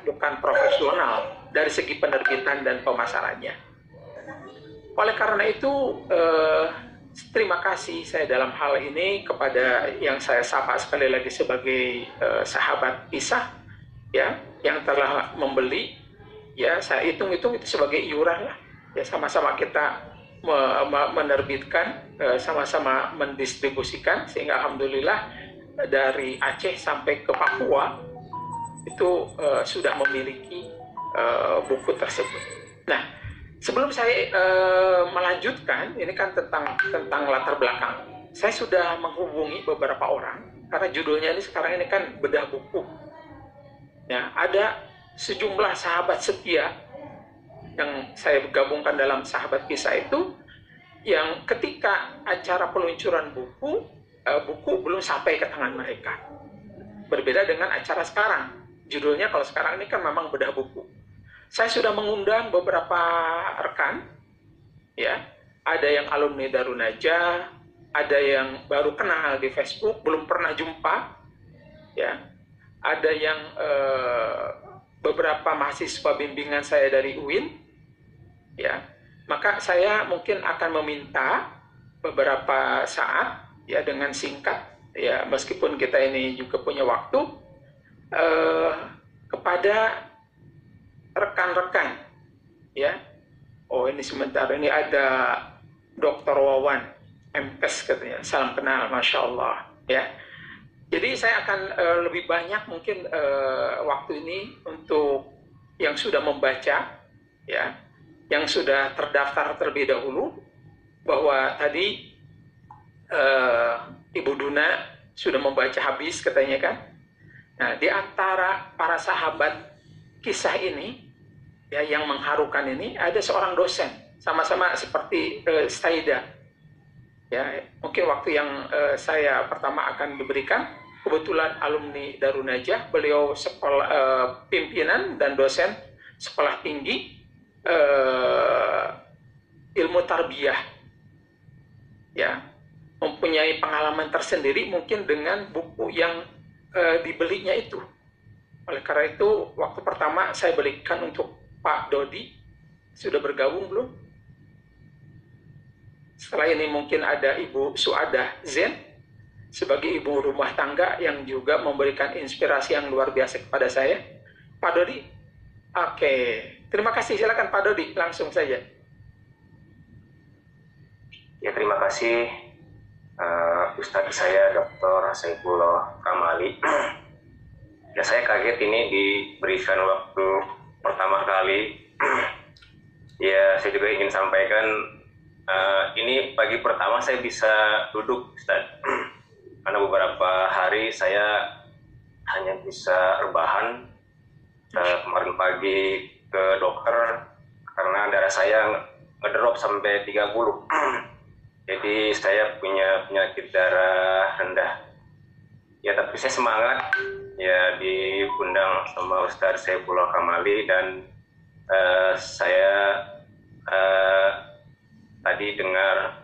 bukan profesional dari segi penerbitan dan pemasarannya. Oleh karena itu terima kasih saya dalam hal ini kepada yang saya sapa sekali lagi sebagai sahabat kisah ya yang telah membeli. Ya, saya hitung-hitung itu sebagai iuran lah. Ya, sama-sama kita menerbitkan, sama-sama mendistribusikan, sehingga alhamdulillah dari Aceh sampai ke Papua itu sudah memiliki buku tersebut. Nah, sebelum saya melanjutkan, ini kan tentang latar belakang. Saya sudah menghubungi beberapa orang karena judulnya ini sekarang ini kan bedah buku. Ya, ada sejumlah sahabat setia yang saya gabungkan dalam sahabat kisah itu, yang ketika acara peluncuran buku belum sampai ke tangan mereka. Berbeda dengan acara sekarang. Judulnya kalau sekarang ini kan memang bedah buku. Saya sudah mengundang beberapa rekan, ya, ada yang alumni Darun Najah, ada yang baru kenal di Facebook, belum pernah jumpa, ya, ada yang beberapa mahasiswa bimbingan saya dari UIN, ya, maka saya mungkin akan meminta beberapa saat, ya, dengan singkat, ya, meskipun kita ini juga punya waktu, kepada rekan-rekan, ya. Oh, ini sebentar, ini ada Dr. Wawan, MKes katanya, salam kenal, Masya Allah, ya. Jadi saya akan lebih banyak mungkin waktu ini untuk yang sudah membaca, ya, yang sudah terdaftar terlebih dahulu, bahwa tadi Ibu Duna sudah membaca habis katanya kan. Nah, di antara para sahabat kisah ini, ya, yang mengharukan ini, ada seorang dosen, sama-sama seperti Saida. Ya, mungkin waktu yang saya pertama akan diberikan, kebetulan alumni Darun Najah, beliau sekolah pimpinan dan dosen sekolah tinggi ilmu tarbiyah, ya, mempunyai pengalaman tersendiri mungkin dengan buku yang dibelinya itu. Oleh karena itu, waktu pertama saya belikan untuk Pak Dodi. Sudah bergabung belum? Setelah ini mungkin ada Ibu Suadah Zen sebagai ibu rumah tangga yang juga memberikan inspirasi yang luar biasa kepada saya. Pak Dodi, oke. Terima kasih, silakan Pak Dodi, langsung saja. Ya, terima kasih Ustadz saya Dr. Saifullah Kamali. Ya, saya kaget ini diberikan waktu pertama kali. Ya, saya juga ingin sampaikan ini pagi pertama saya bisa duduk, Ustadz. Karena beberapa hari saya hanya bisa rebahan. Kemarin pagi ke dokter karena darah saya ngedrop sampai 30. Jadi saya punya penyakit darah rendah. Ya, tapi saya semangat ya diundang sama Ustadz Saifullah Kamali, dan saya tadi dengar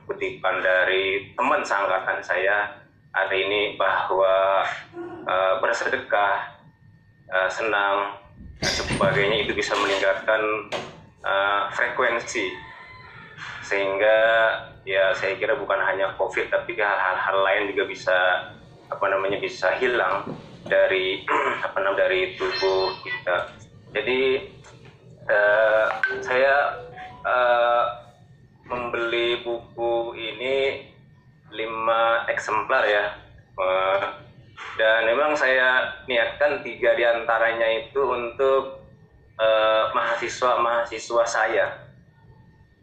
kutipan dari teman seangkatan saya hari ini bahwa bersedekah, senang, dan sebagainya itu bisa meningkatkan frekuensi, sehingga ya saya kira bukan hanya COVID tapi hal-hal lain juga bisa bisa hilang dari dari tubuh kita. Jadi saya membeli buku ini 5 eksemplar ya, dan memang saya niatkan 3 diantaranya itu untuk mahasiswa saya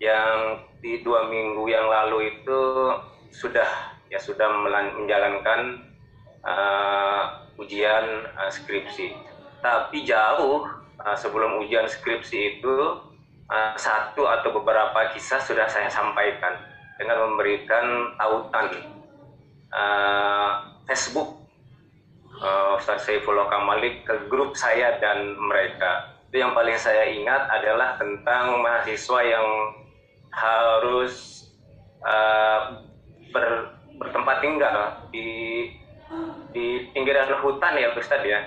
yang di 2 minggu yang lalu itu sudah menjalankan ujian skripsi. Tapi jauh sebelum ujian skripsi itu satu atau beberapa kisah sudah saya sampaikan dengan memberikan tautan Facebook Ustadz Saifullah Kamali ke grup saya dan mereka. Itu yang paling saya ingat adalah tentang mahasiswa yang harus bertempat tinggal di pinggiran hutan ya Ustadz ya,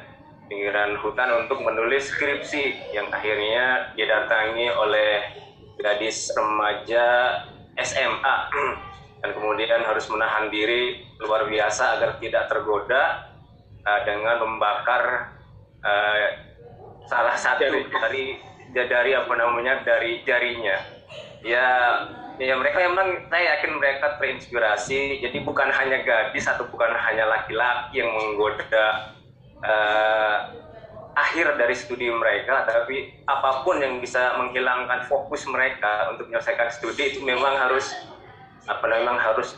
pinggiran hutan untuk menulis skripsi yang akhirnya didatangi oleh gadis remaja SMA dan kemudian harus menahan diri luar biasa agar tidak tergoda dengan membakar salah satu dari jarinya. Ya mereka memang, saya yakin mereka terinspirasi. Jadi bukan hanya gadis atau bukan hanya laki-laki yang menggoda akhir dari studi mereka, tapi apapun yang bisa menghilangkan fokus mereka untuk menyelesaikan studi itu memang harus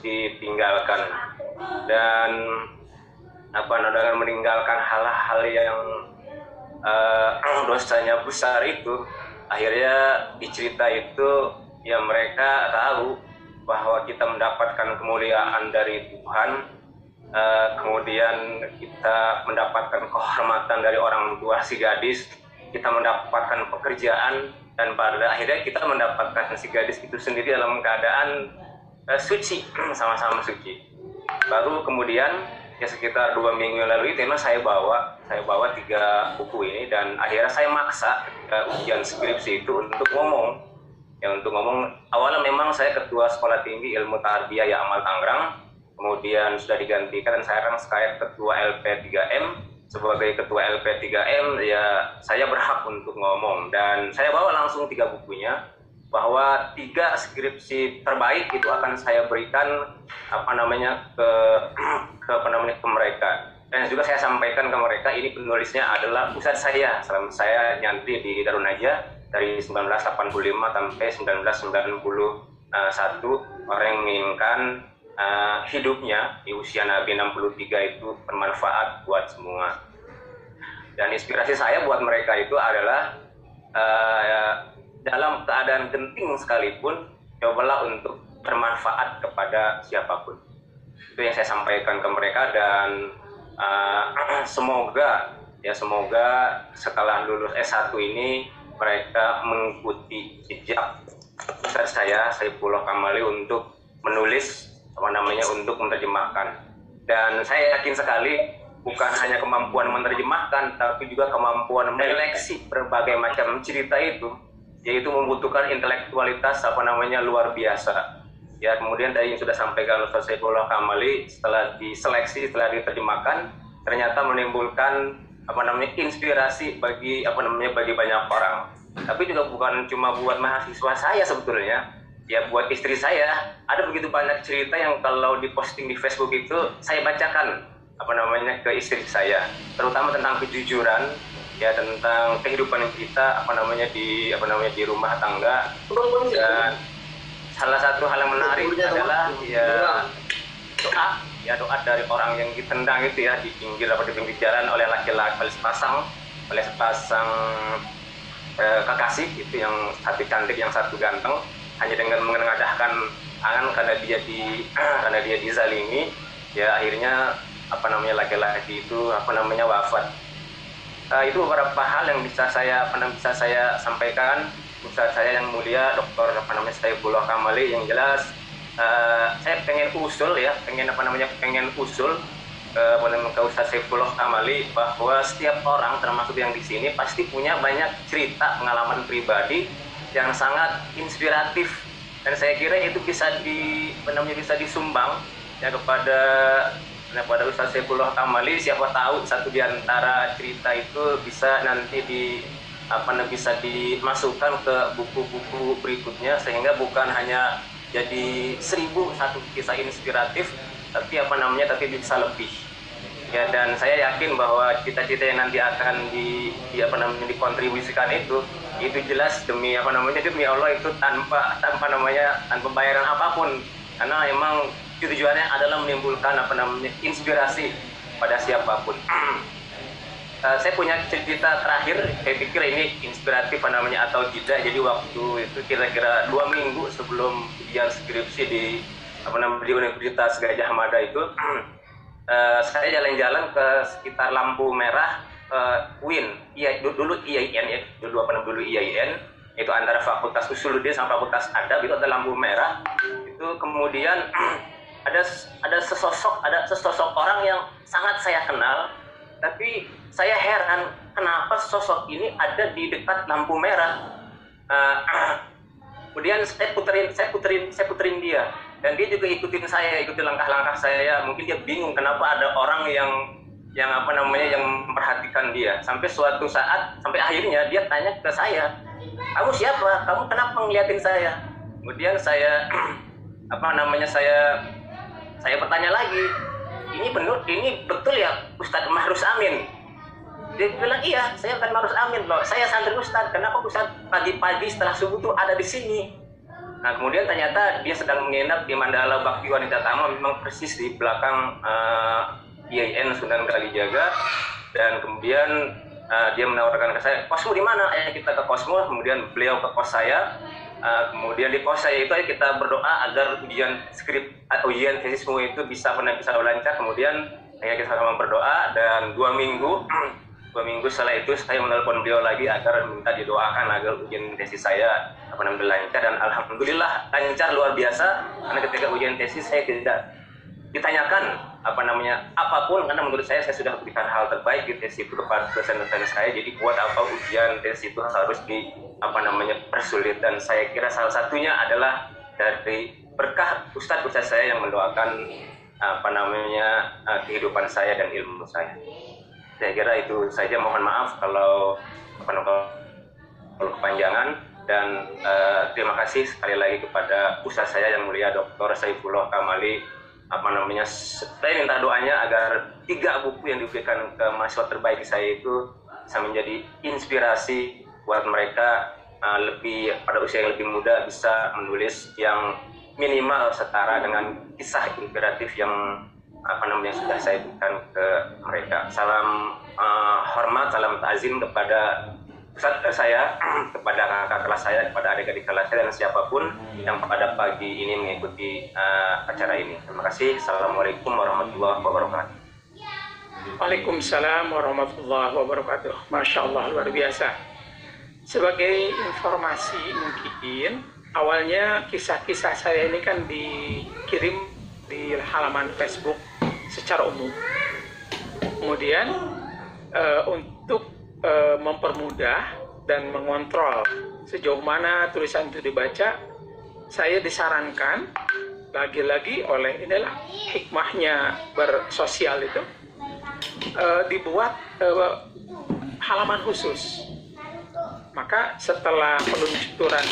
ditinggalkan. Dan dengan meninggalkan hal-hal yang dosanya besar itu, akhirnya di cerita itu ya mereka tahu bahwa kita mendapatkan kemuliaan dari Tuhan, kemudian kita mendapatkan kehormatan dari orang tua si gadis, kita mendapatkan pekerjaan, dan pada akhirnya kita mendapatkan si gadis itu sendiri dalam keadaan suci, sama-sama suci. Baru kemudian ya sekitar 2 minggu yang lalu itu memang saya bawa 3 buku ini, dan akhirnya saya maksa ujian skripsi itu untuk ngomong. Awalnya memang saya ketua Sekolah Tinggi Ilmu Tarbiyah Ya Amal Tangerang, kemudian sudah digantikan dan sekarang ketua LP3M. Sebagai ketua LP3M ya saya berhak untuk ngomong, dan saya bawa langsung 3 bukunya, bahwa 3 skripsi terbaik itu akan saya berikan ke mereka. Dan juga saya sampaikan ke mereka, ini penulisnya adalah Ustadz saya selama saya nyantri di Darun Najah dari 1985 sampai 1991, orang yang menginginkan hidupnya di usia Nabi 63 itu bermanfaat buat semua. Dan inspirasi saya buat mereka itu adalah dalam keadaan genting sekalipun, cobalah untuk bermanfaat kepada siapapun. Itu yang saya sampaikan ke mereka, dan semoga setelah lulus S1 ini mereka mengikuti jejak Ustadz saya Saifullah Kamali untuk menulis untuk menerjemahkan. Dan saya yakin sekali bukan hanya kemampuan menerjemahkan, tapi juga kemampuan menyeleksi berbagai macam cerita itu, yaitu membutuhkan intelektualitas luar biasa. Ya, kemudian tadi yang sudah sampaikan Ustaz Saifullah Kamali, setelah diseleksi, setelah diterjemahkan, ternyata menimbulkan inspirasi bagi bagi banyak orang. Tapi juga bukan cuma buat mahasiswa saya sebetulnya, ya buat istri saya. Ada begitu banyak cerita yang kalau diposting di Facebook itu saya bacakan ke istri saya, terutama tentang kejujuran, ya tentang kehidupan kita di rumah tangga. Dan salah satu hal yang menarik adalah doa dari orang yang ditendang itu ya di pinggir jalan oleh laki-laki, oleh sepasang kekasih itu, yang satu cantik yang satu ganteng, hanya dengan menengadahkan tangan karena dia dizalimi, ya akhirnya laki-laki itu wafat. Itu beberapa hal yang bisa saya sampaikan. Ustaz saya yang mulia Dr. Saifullah Kamali, yang jelas saya pengen usul ke Ustaz Saifullah Kamali bahwa setiap orang termasuk yang di sini pasti punya banyak cerita pengalaman pribadi yang sangat inspiratif, dan saya kira itu bisa disumbang ya kepada Ustaz Saifullah Kamali. Siapa tahu satu di antara cerita itu bisa nanti bisa dimasukkan ke buku-buku berikutnya, sehingga bukan hanya jadi 1001 kisah inspiratif, tapi tapi bisa lebih. Ya, dan saya yakin bahwa cita-cita yang nanti akan dikontribusikan itu jelas demi Allah, itu tanpa bayaran apapun, karena memang tujuannya adalah menimbulkan inspirasi pada siapapun. Saya punya cerita terakhir, saya pikir ini inspiratif atau tidak. Jadi waktu itu kira-kira 2 minggu sebelum ujian skripsi di Universitas Gajah Mada itu, saya jalan-jalan ke sekitar lampu merah UIN, dulu IAIN ya, dulu IAIN, itu antara Fakultas Usuluddin sama Fakultas Adab, itu ada lampu merah. Itu kemudian ada sesosok orang yang sangat saya kenal, tapi saya heran kenapa sosok ini ada di dekat lampu merah. Kemudian saya puterin dia, dan dia juga ikuti langkah-langkah saya. Mungkin dia bingung kenapa ada orang yang memperhatikan dia. Sampai akhirnya dia tanya ke saya, "Kamu siapa? Kamu kenapa ngeliatin saya?" Kemudian saya saya bertanya lagi, ini betul ya Ustadz Mahrus Amin? Dia bilang, "Iya, saya kan Mahrus Amin loh. Saya santri Ustadz. Kenapa Ustadz pagi-pagi setelah subuh tuh ada di sini?" Nah, kemudian ternyata dia sedang menginap di Mandala Bakti Wanita Tama, memang persis di belakang IAIN Sunan Kalijaga. Dan kemudian dia menawarkan ke saya, "Kosmu di mana?" Kita ke kosmu. Kemudian beliau ke kos saya. Kemudian di kos saya itu kita berdoa agar ujian tesismu itu bisa lancar. Kemudian kita sama berdoa, dan 2 minggu setelah itu saya menelpon beliau lagi agar minta didoakan agar ujian tesis saya lancar, dan alhamdulillah lancar luar biasa. Karena ketika ujian tesis saya tidak ditanyakan apapun, karena menurut saya sudah berikan hal terbaik di tesis itu kepada dosen-dosen saya. Jadi buat apa ujian tesis itu harus persulit? Dan saya kira salah satunya adalah dari berkah ustadz saya yang mendoakan kehidupan saya dan ilmu saya. Saya kira itu saja. Mohon maaf kalau kepanjangan, dan terima kasih sekali lagi kepada ustadz saya yang mulia Dr. Saifullah Kamali. Saya minta doanya agar 3 buku yang diberikan ke mahasiswa terbaik saya itu bisa menjadi inspirasi buat mereka pada usia yang lebih muda, bisa menulis yang minimal setara dengan kisah inspiratif yang sudah saya berikan ke mereka. Salam hormat, salam ta'zim kepada ustadz saya, kepada kakak kelas saya, kepada adik-adik kelas saya, dan siapapun yang pada pagi ini mengikuti acara ini. Terima kasih. Assalamualaikum warahmatullahi wabarakatuh. Waalaikumsalam warahmatullahi wabarakatuh. Masya Allah, luar biasa. Sebagai informasi, mungkin awalnya kisah-kisah saya ini kan dikirim di halaman Facebook secara umum. Kemudian untuk mempermudah dan mengontrol sejauh mana tulisan itu dibaca, saya disarankan lagi-lagi oleh inilah hikmahnya bersosial itu, dibuat halaman khusus. Maka setelah peluncuran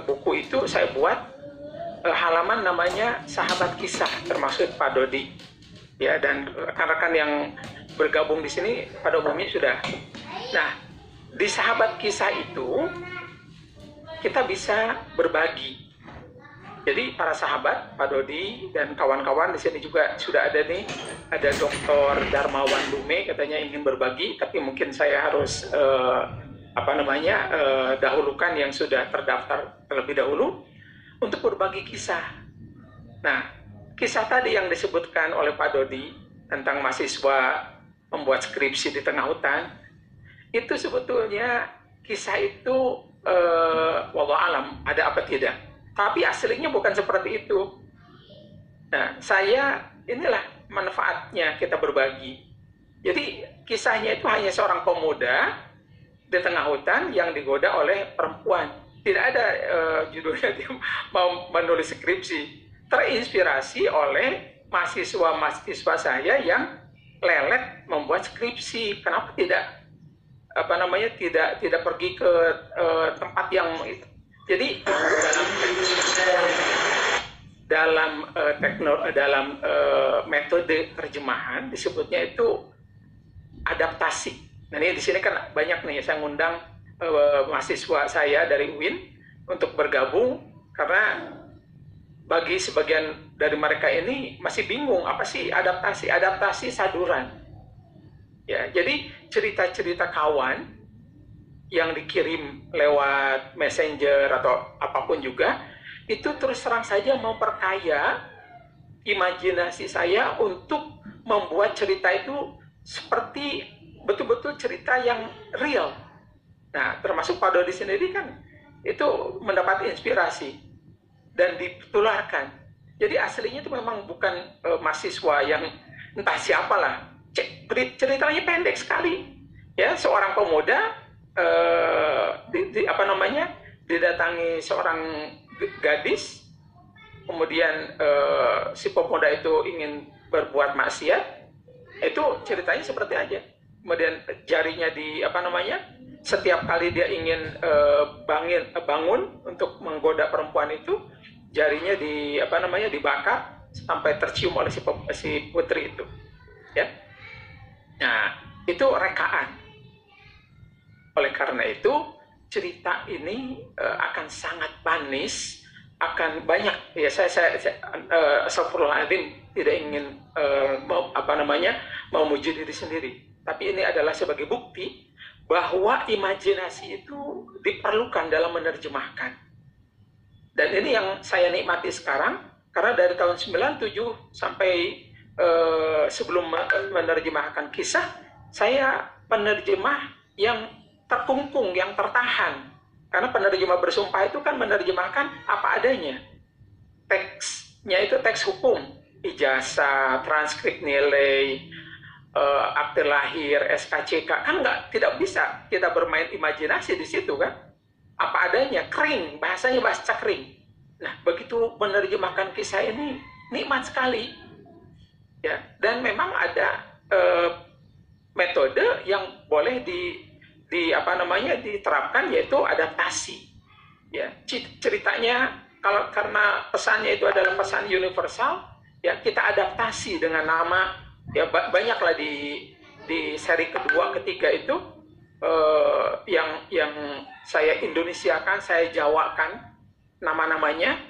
buku itu, saya buat halaman namanya Sahabat Kisah, termasuk Pak Dodi, ya, dan rekan-rekan yang bergabung di sini pada umumnya sudah. Nah, di Sahabat Kisah itu kita bisa berbagi. Jadi para sahabat, Pak Dodi dan kawan-kawan di sini juga sudah ada nih, ada Dr. Darmawan Lume katanya ingin berbagi, tapi mungkin saya harus dahulukan yang sudah terdaftar terlebih dahulu untuk berbagi kisah. Nah, kisah tadi yang disebutkan oleh Pak Dodi tentang mahasiswa membuat skripsi di tengah hutan, itu sebetulnya kisah itu wallahu alam ada apa tidak. Tapi aslinya bukan seperti itu. Nah, inilah manfaatnya kita berbagi. Jadi kisahnya itu hanya seorang pemuda di tengah hutan yang digoda oleh perempuan. Tidak ada judulnya dia mau menulis skripsi. Terinspirasi oleh mahasiswa-mahasiswa saya yang lelet membuat skripsi. Kenapa tidak tidak pergi ke tempat yang itu? Jadi dalam metode terjemahan disebutnya itu adaptasi. Nah, ini di sini kan banyak nih, saya ngundang mahasiswa saya dari UIN untuk bergabung karena bagi sebagian dari mereka ini masih bingung apa sih adaptasi saduran. Ya, jadi cerita-cerita kawan yang dikirim lewat messenger atau apapun juga, itu terus terang saja memperkaya imajinasi saya untuk membuat cerita itu seperti betul-betul cerita yang real. Nah, termasuk Pak Dodi sendiri kan itu mendapat inspirasi dan ditularkan. Jadi aslinya itu memang bukan mahasiswa yang entah siapalah. Ceritanya pendek sekali. Ya, seorang pemuda didatangi seorang gadis, kemudian si pemuda itu ingin berbuat maksiat, itu ceritanya seperti aja. Kemudian jarinya setiap kali dia ingin bangun untuk menggoda perempuan itu, jarinya dibakar sampai tercium oleh si putri itu, ya. Nah, itu rekaan. Oleh karena itu, cerita ini akan sangat manis, akan banyak. Ya, saya astagfirullahaladzim, tidak ingin memuji diri sendiri. Tapi ini adalah sebagai bukti bahwa imajinasi itu diperlukan dalam menerjemahkan. Dan ini yang saya nikmati sekarang, karena dari tahun 97 sampai sebelum menerjemahkan kisah, saya penerjemah yang terkungkung, yang tertahan. Karena penerjemah bersumpah itu kan menerjemahkan apa adanya. Teksnya itu teks hukum, ijazah, transkrip nilai, akte lahir, SKCK, kan tidak bisa kita bermain imajinasi di situ kan. Apa adanya, kering, bahasanya bahasa kering. Nah, begitu menerjemahkan kisah ini nikmat sekali. Ya, dan memang ada metode yang boleh diterapkan, yaitu adaptasi. Ya, ceritanya karena pesannya itu adalah pesan universal, ya kita adaptasi dengan nama, ya banyaklah di seri kedua, ketiga itu yang saya Indonesiakan, saya Jawakan nama-namanya,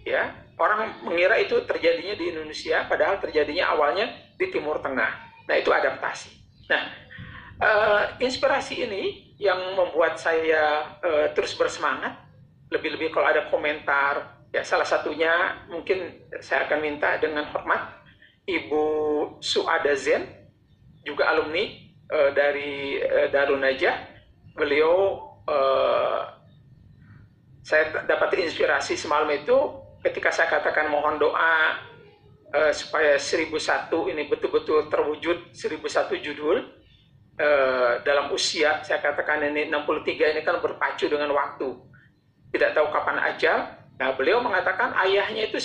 ya. Orang mengira itu terjadinya di Indonesia, padahal terjadinya awalnya di Timur Tengah. Nah, itu adaptasi. Nah, inspirasi ini yang membuat saya terus bersemangat. Lebih-lebih kalau ada komentar, ya salah satunya mungkin saya akan minta dengan hormat Ibu Suada Zen, juga alumni dari Darun Najah. Beliau, saya dapat inspirasi semalam itu ketika saya katakan mohon doa supaya 1001 ini betul-betul terwujud, 1001 judul dalam usia, saya katakan ini 63 ini kan berpacu dengan waktu, tidak tahu kapan ajal. Nah, beliau mengatakan ayahnya itu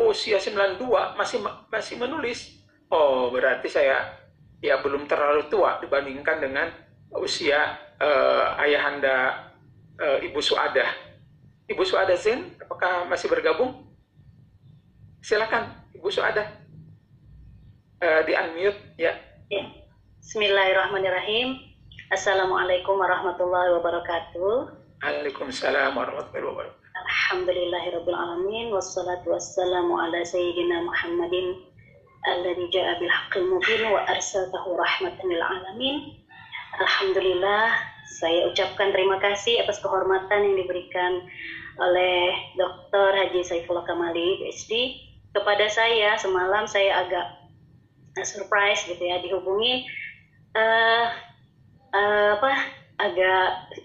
usia 92 masih menulis. Oh, berarti saya ya belum terlalu tua dibandingkan dengan usia ayahanda Ibu Suadah. Ibu Suadah Zen, apakah masih bergabung? Silakan, Ibu Suadah. Di-unmute, ya. Bismillahirrahmanirrahim. Assalamualaikum warahmatullahi wabarakatuh. Waalaikumsalam warahmatullahi wabarakatuh. Alhamdulillahirabbil alamin wassalatu wassalamu ala sayyidina Muhammadin alladzi jaa bil haqqil mubin wa arsaltahu rahmatan lil alamin. Alhamdulillah, saya ucapkan terima kasih atas kehormatan yang diberikan oleh Dr. Haji Saifullah Kamali, PhD, kepada saya. Semalam saya agak surprise gitu ya, dihubungi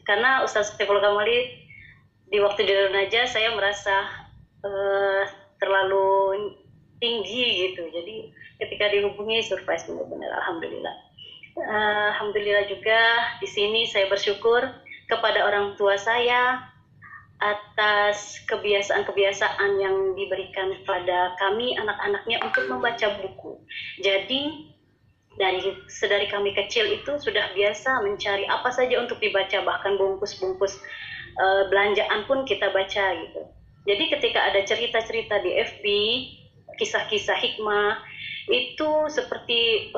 karena Ustaz Saifullah Kamali di waktu di Lunaja saya merasa terlalu tinggi gitu, jadi ketika dihubungi surprise benar-benar. Alhamdulillah juga di sini saya bersyukur kepada orang tua saya atas kebiasaan-kebiasaan yang diberikan kepada kami anak-anaknya untuk membaca buku. Jadi dari kami kecil itu sudah biasa mencari apa saja untuk dibaca, bahkan bungkus-bungkus belanjaan pun kita baca gitu. Jadi ketika ada cerita-cerita di FB, kisah-kisah hikmah, itu seperti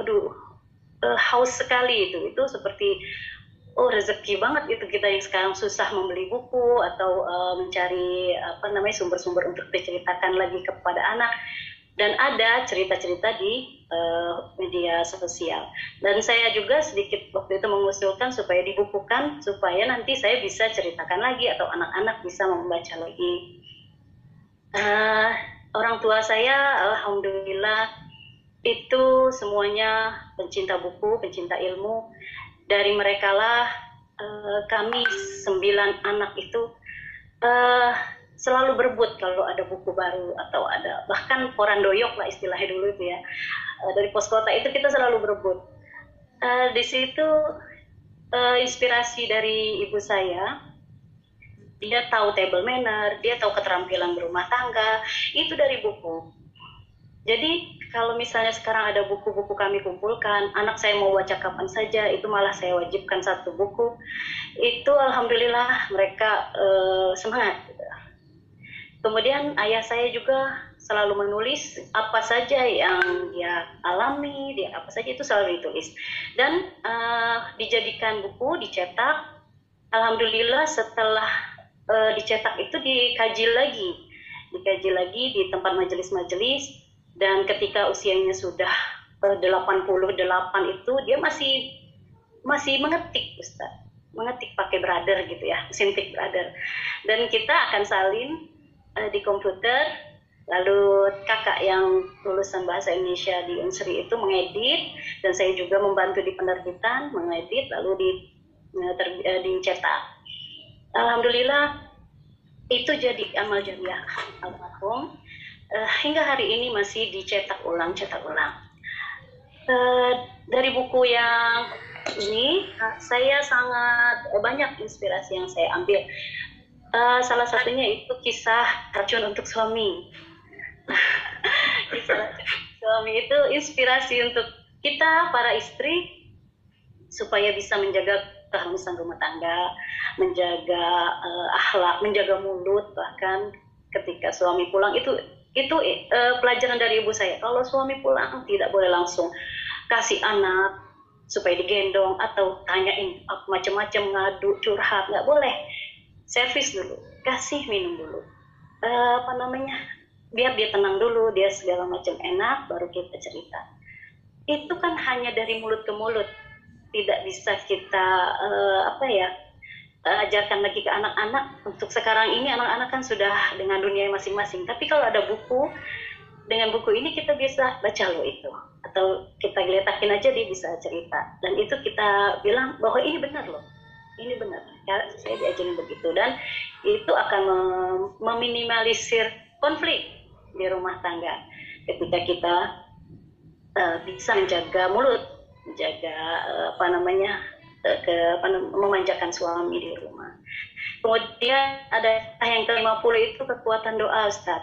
haus sekali itu seperti rezeki banget itu kita yang sekarang susah membeli buku atau mencari sumber-sumber untuk diceritakan lagi kepada anak. Dan ada cerita-cerita di media sosial. Dan saya juga sedikit waktu itu mengusulkan supaya dibukukan, supaya nanti saya bisa ceritakan lagi atau anak-anak bisa membaca lagi. Orang tua saya, alhamdulillah, itu semuanya pencinta buku, pencinta ilmu. Dari merekalah kami 9 anak itu selalu berebut kalau ada buku baru atau ada bahkan koran doyok lah istilahnya dulu itu ya, dari pos kota itu kita selalu berebut. Di situ inspirasi dari ibu saya, dia tahu table manner, dia tahu keterampilan berumah tangga, itu dari buku. Jadi kalau misalnya sekarang ada buku-buku kami kumpulkan, anak saya mau baca kapan saja, itu malah saya wajibkan 1 buku. Itu alhamdulillah mereka semangat. Kemudian ayah saya juga selalu menulis apa saja yang dia alami, dia apa saja itu selalu ditulis. Dan dijadikan buku, dicetak. Alhamdulillah setelah dicetak itu dikaji lagi di tempat majelis-majelis. Dan ketika usianya sudah 88 itu dia masih mengetik, Ustaz. Mengetik pakai brother gitu ya, mesin tik brother. Dan kita akan salin di komputer, lalu kakak yang lulusan bahasa Indonesia di Unsri itu mengedit, dan saya juga membantu di penerbitan, mengedit, lalu dicetak. Alhamdulillah itu jadi amal jariah almarhum. Hingga hari ini masih cetak ulang. Dari buku yang ini saya sangat banyak inspirasi yang saya ambil. Salah satunya itu kisah racun untuk suami. Kisah racun untuk suami itu inspirasi untuk kita para istri supaya bisa menjaga keharmonisan rumah tangga, menjaga akhlak, menjaga mulut. Bahkan ketika suami pulang itu pelajaran dari ibu saya. Kalau suami pulang tidak boleh langsung kasih anak supaya digendong atau tanyain macam-macam, ngadu, curhat, nggak boleh. Servis dulu, kasih minum dulu, biar dia tenang dulu, dia segala macam enak, baru kita cerita. Itu kan hanya dari mulut ke mulut, tidak bisa kita ajarkan lagi ke anak-anak. Untuk sekarang ini anak-anak kan sudah dengan dunia masing-masing. Tapi kalau ada buku, dengan buku ini kita bisa baca loh itu, atau kita geletakin aja dia bisa cerita. Dan itu kita bilang bahwa ini benar loh. Ini benar, ya, saya diajarin begitu, dan itu akan meminimalisir konflik di rumah tangga. ketika kita bisa menjaga mulut, menjaga memanjakan suami di rumah. Kemudian ada yang ke-50 itu kekuatan doa, Ustaz.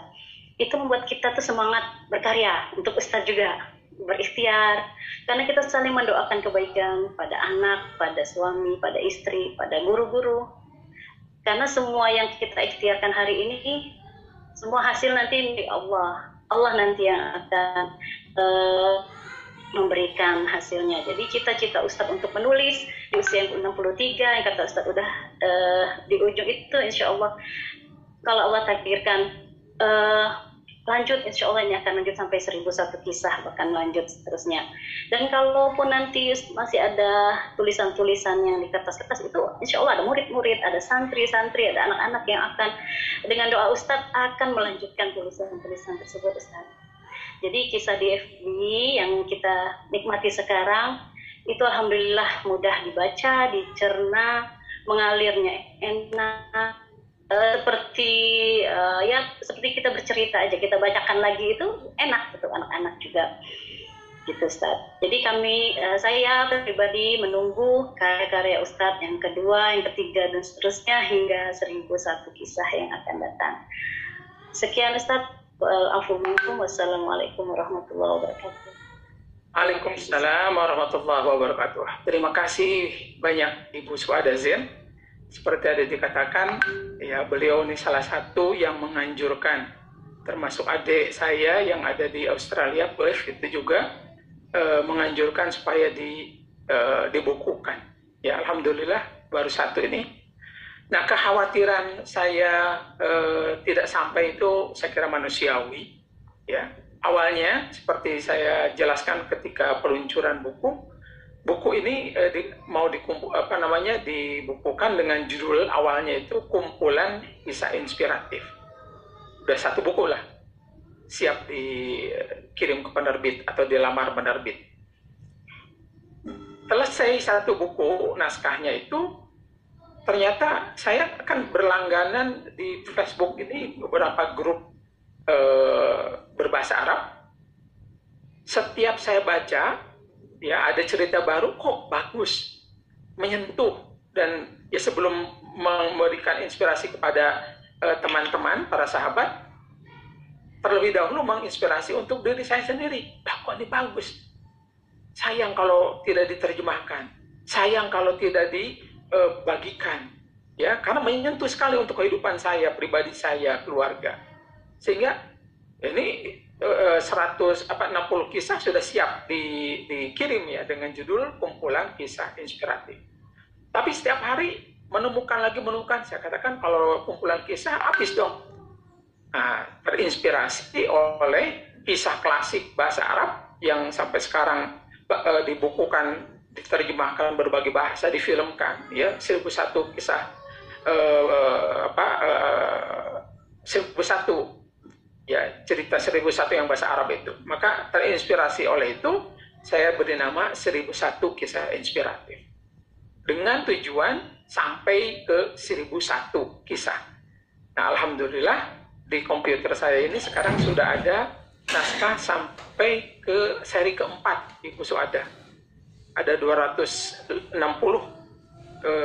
Itu membuat kita tuh semangat berkarya, untuk Ustaz juga berikhtiar, karena kita saling mendoakan kebaikan pada anak, pada suami, pada istri, pada guru-guru. Karena semua yang kita ikhtiarkan hari ini, semua hasil nanti dari Allah. Allah nanti yang akan memberikan hasilnya. Jadi cita-cita Ustadz untuk menulis di usia yang 63, yang kata Ustadz udah di ujung itu, insya Allah kalau Allah takdirkan lanjut, insya Allah ini akan lanjut sampai 1001 kisah, bahkan lanjut seterusnya. Dan kalaupun nanti masih ada tulisan-tulisan yang di kertas-kertas itu, insya Allah ada murid-murid, ada santri-santri, ada anak-anak yang akan dengan doa Ustadz akan melanjutkan tulisan-tulisan tersebut, Ustadz. Jadi kisah di FB yang kita nikmati sekarang itu alhamdulillah mudah dibaca, dicerna, mengalirnya enak, seperti kita bercerita aja, kita bacakan lagi itu enak untuk anak-anak juga, gitu Ustadz. Jadi saya pribadi menunggu karya-karya Ustadz yang kedua, yang ketiga dan seterusnya hingga 1001 kisah yang akan datang. Sekian Ustadz. Wassalamualaikum warahmatullahi wabarakatuh. Waalaikumsalam warahmatullahi wabarakatuh. Terima kasih banyak Ibu Suada Zen. Seperti ada dikatakan, ya beliau ini salah satu yang menganjurkan, termasuk adik saya yang ada di Australia, Perth, itu juga menganjurkan supaya dibukukan. Ya alhamdulillah baru satu ini. Nah, kekhawatiran saya tidak sampai itu saya kira manusiawi. Ya, awalnya seperti saya jelaskan ketika peluncuran buku ini dibukukan dengan judul awalnya itu kumpulan kisah inspiratif. Udah satu buku lah, siap dikirim ke penerbit atau dilamar penerbit. Selesai satu buku naskahnya itu, ternyata saya kan berlangganan di Facebook ini beberapa grup berbahasa Arab. Setiap saya baca, ya ada cerita baru, kok bagus, menyentuh, dan ya sebelum memberikan inspirasi kepada teman-teman, para sahabat, terlebih dahulu menginspirasi untuk diri saya sendiri. Kok ini bagus. Sayang kalau tidak diterjemahkan, sayang kalau tidak bagikan, ya, karena menyentuh sekali untuk kehidupan saya, pribadi saya, keluarga. Sehingga ini 160 kisah sudah siap dikirim ya dengan judul kumpulan kisah inspiratif. Tapi setiap hari menemukan, saya katakan kalau kumpulan kisah habis dong. Nah, terinspirasi oleh kisah klasik bahasa Arab yang sampai sekarang dibukukan, diterjemahkan berbagai bahasa, difilmkan, ya 1001 kisah 1001 ya cerita 1001 yang bahasa Arab itu. Maka terinspirasi oleh itu saya beri nama 1001 kisah inspiratif dengan tujuan sampai ke 1001 kisah. Nah alhamdulillah di komputer saya ini sekarang sudah ada naskah sampai ke seri keempat, Ibu Suada. Ada 260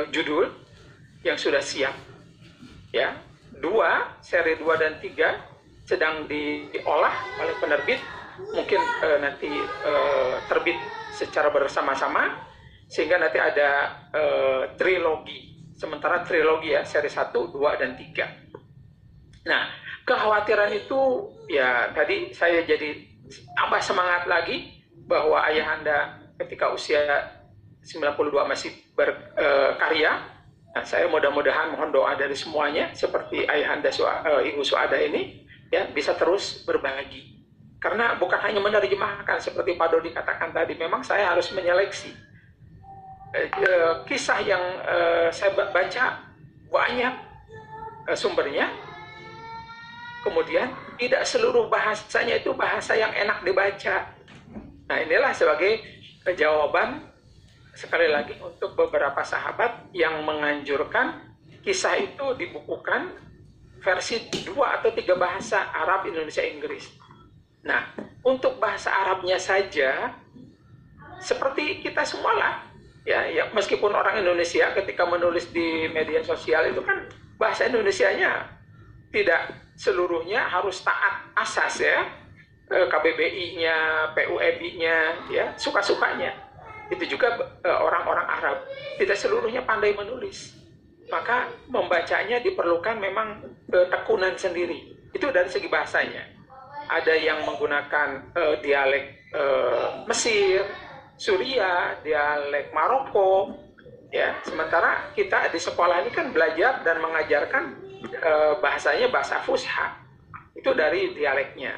judul yang sudah siap. Ya, seri 2 dan 3 sedang diolah oleh penerbit. Mungkin nanti terbit secara bersama-sama sehingga nanti ada trilogi. Sementara trilogi ya, seri 1, 2 dan 3. Nah, kekhawatiran itu ya tadi saya jadi tambah semangat lagi bahwa ayahanda ketika usia 92 masih berkarya. Nah, saya mudah-mudahan mohon doa dari semuanya seperti ayahanda Ibu Suada ini ya bisa terus berbagi. Karena bukan hanya menerjemahkan seperti Pak Dodi katakan tadi, memang saya harus menyeleksi. Kisah yang saya baca banyak sumbernya. Kemudian tidak seluruh bahasanya itu bahasa yang enak dibaca. Nah, inilah sebagai jawaban sekali lagi untuk beberapa sahabat yang menganjurkan kisah itu dibukukan versi 2 atau 3 bahasa Arab, Indonesia, Inggris. Nah, untuk bahasa Arabnya saja seperti kita semua lah. Ya, meskipun orang Indonesia ketika menulis di media sosial itu kan bahasa Indonesianya tidak seluruhnya harus taat asas ya, KBBI-nya, PUEB-nya, ya suka-sukanya. Itu juga orang-orang Arab tidak seluruhnya pandai menulis, maka membacanya diperlukan memang tekunan sendiri. Itu dari segi bahasanya. Ada yang menggunakan dialek Mesir, Suriah, dialek Maroko, ya. Sementara kita di sekolah ini kan belajar dan mengajarkan bahasanya bahasa Fusha, itu dari dialeknya.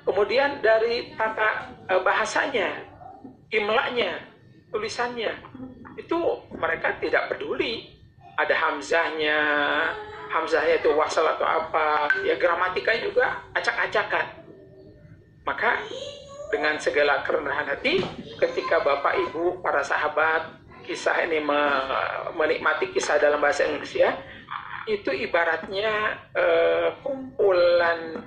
Kemudian dari tata bahasanya, imlanya, tulisannya, itu mereka tidak peduli. Ada hamzahnya itu wasal atau apa, ya gramatikanya juga acak-acakan. Maka dengan segala kerendahan hati, ketika Bapak Ibu para sahabat kisah ini menikmati kisah dalam bahasa Indonesia, itu ibaratnya kumpulan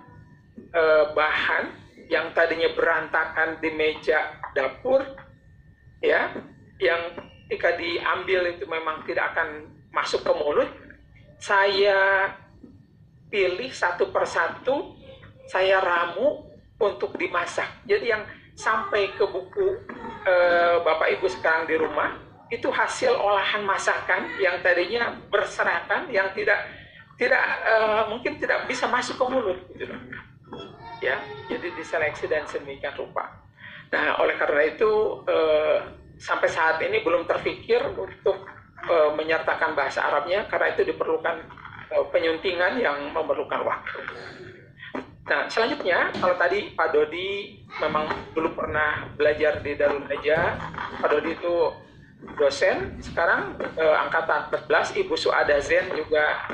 bahan yang tadinya berantakan di meja dapur, ya, yang ketika diambil itu memang tidak akan masuk ke mulut. Saya pilih satu persatu, saya ramu untuk dimasak. Jadi yang sampai ke buku Bapak Ibu sekarang di rumah itu hasil olahan masakan yang tadinya berserakan, yang mungkin tidak bisa masuk ke mulut, gitu. Ya, jadi diseleksi dan sedemikian rupa. Nah, oleh karena itu sampai saat ini belum terpikir untuk menyertakan bahasa Arabnya, karena itu diperlukan penyuntingan yang memerlukan waktu. Nah, selanjutnya, kalau tadi Pak Dodi memang dulu pernah belajar di Darul Najah, Pak Dodi itu dosen, sekarang angkatan 14, Ibu Suada Zen juga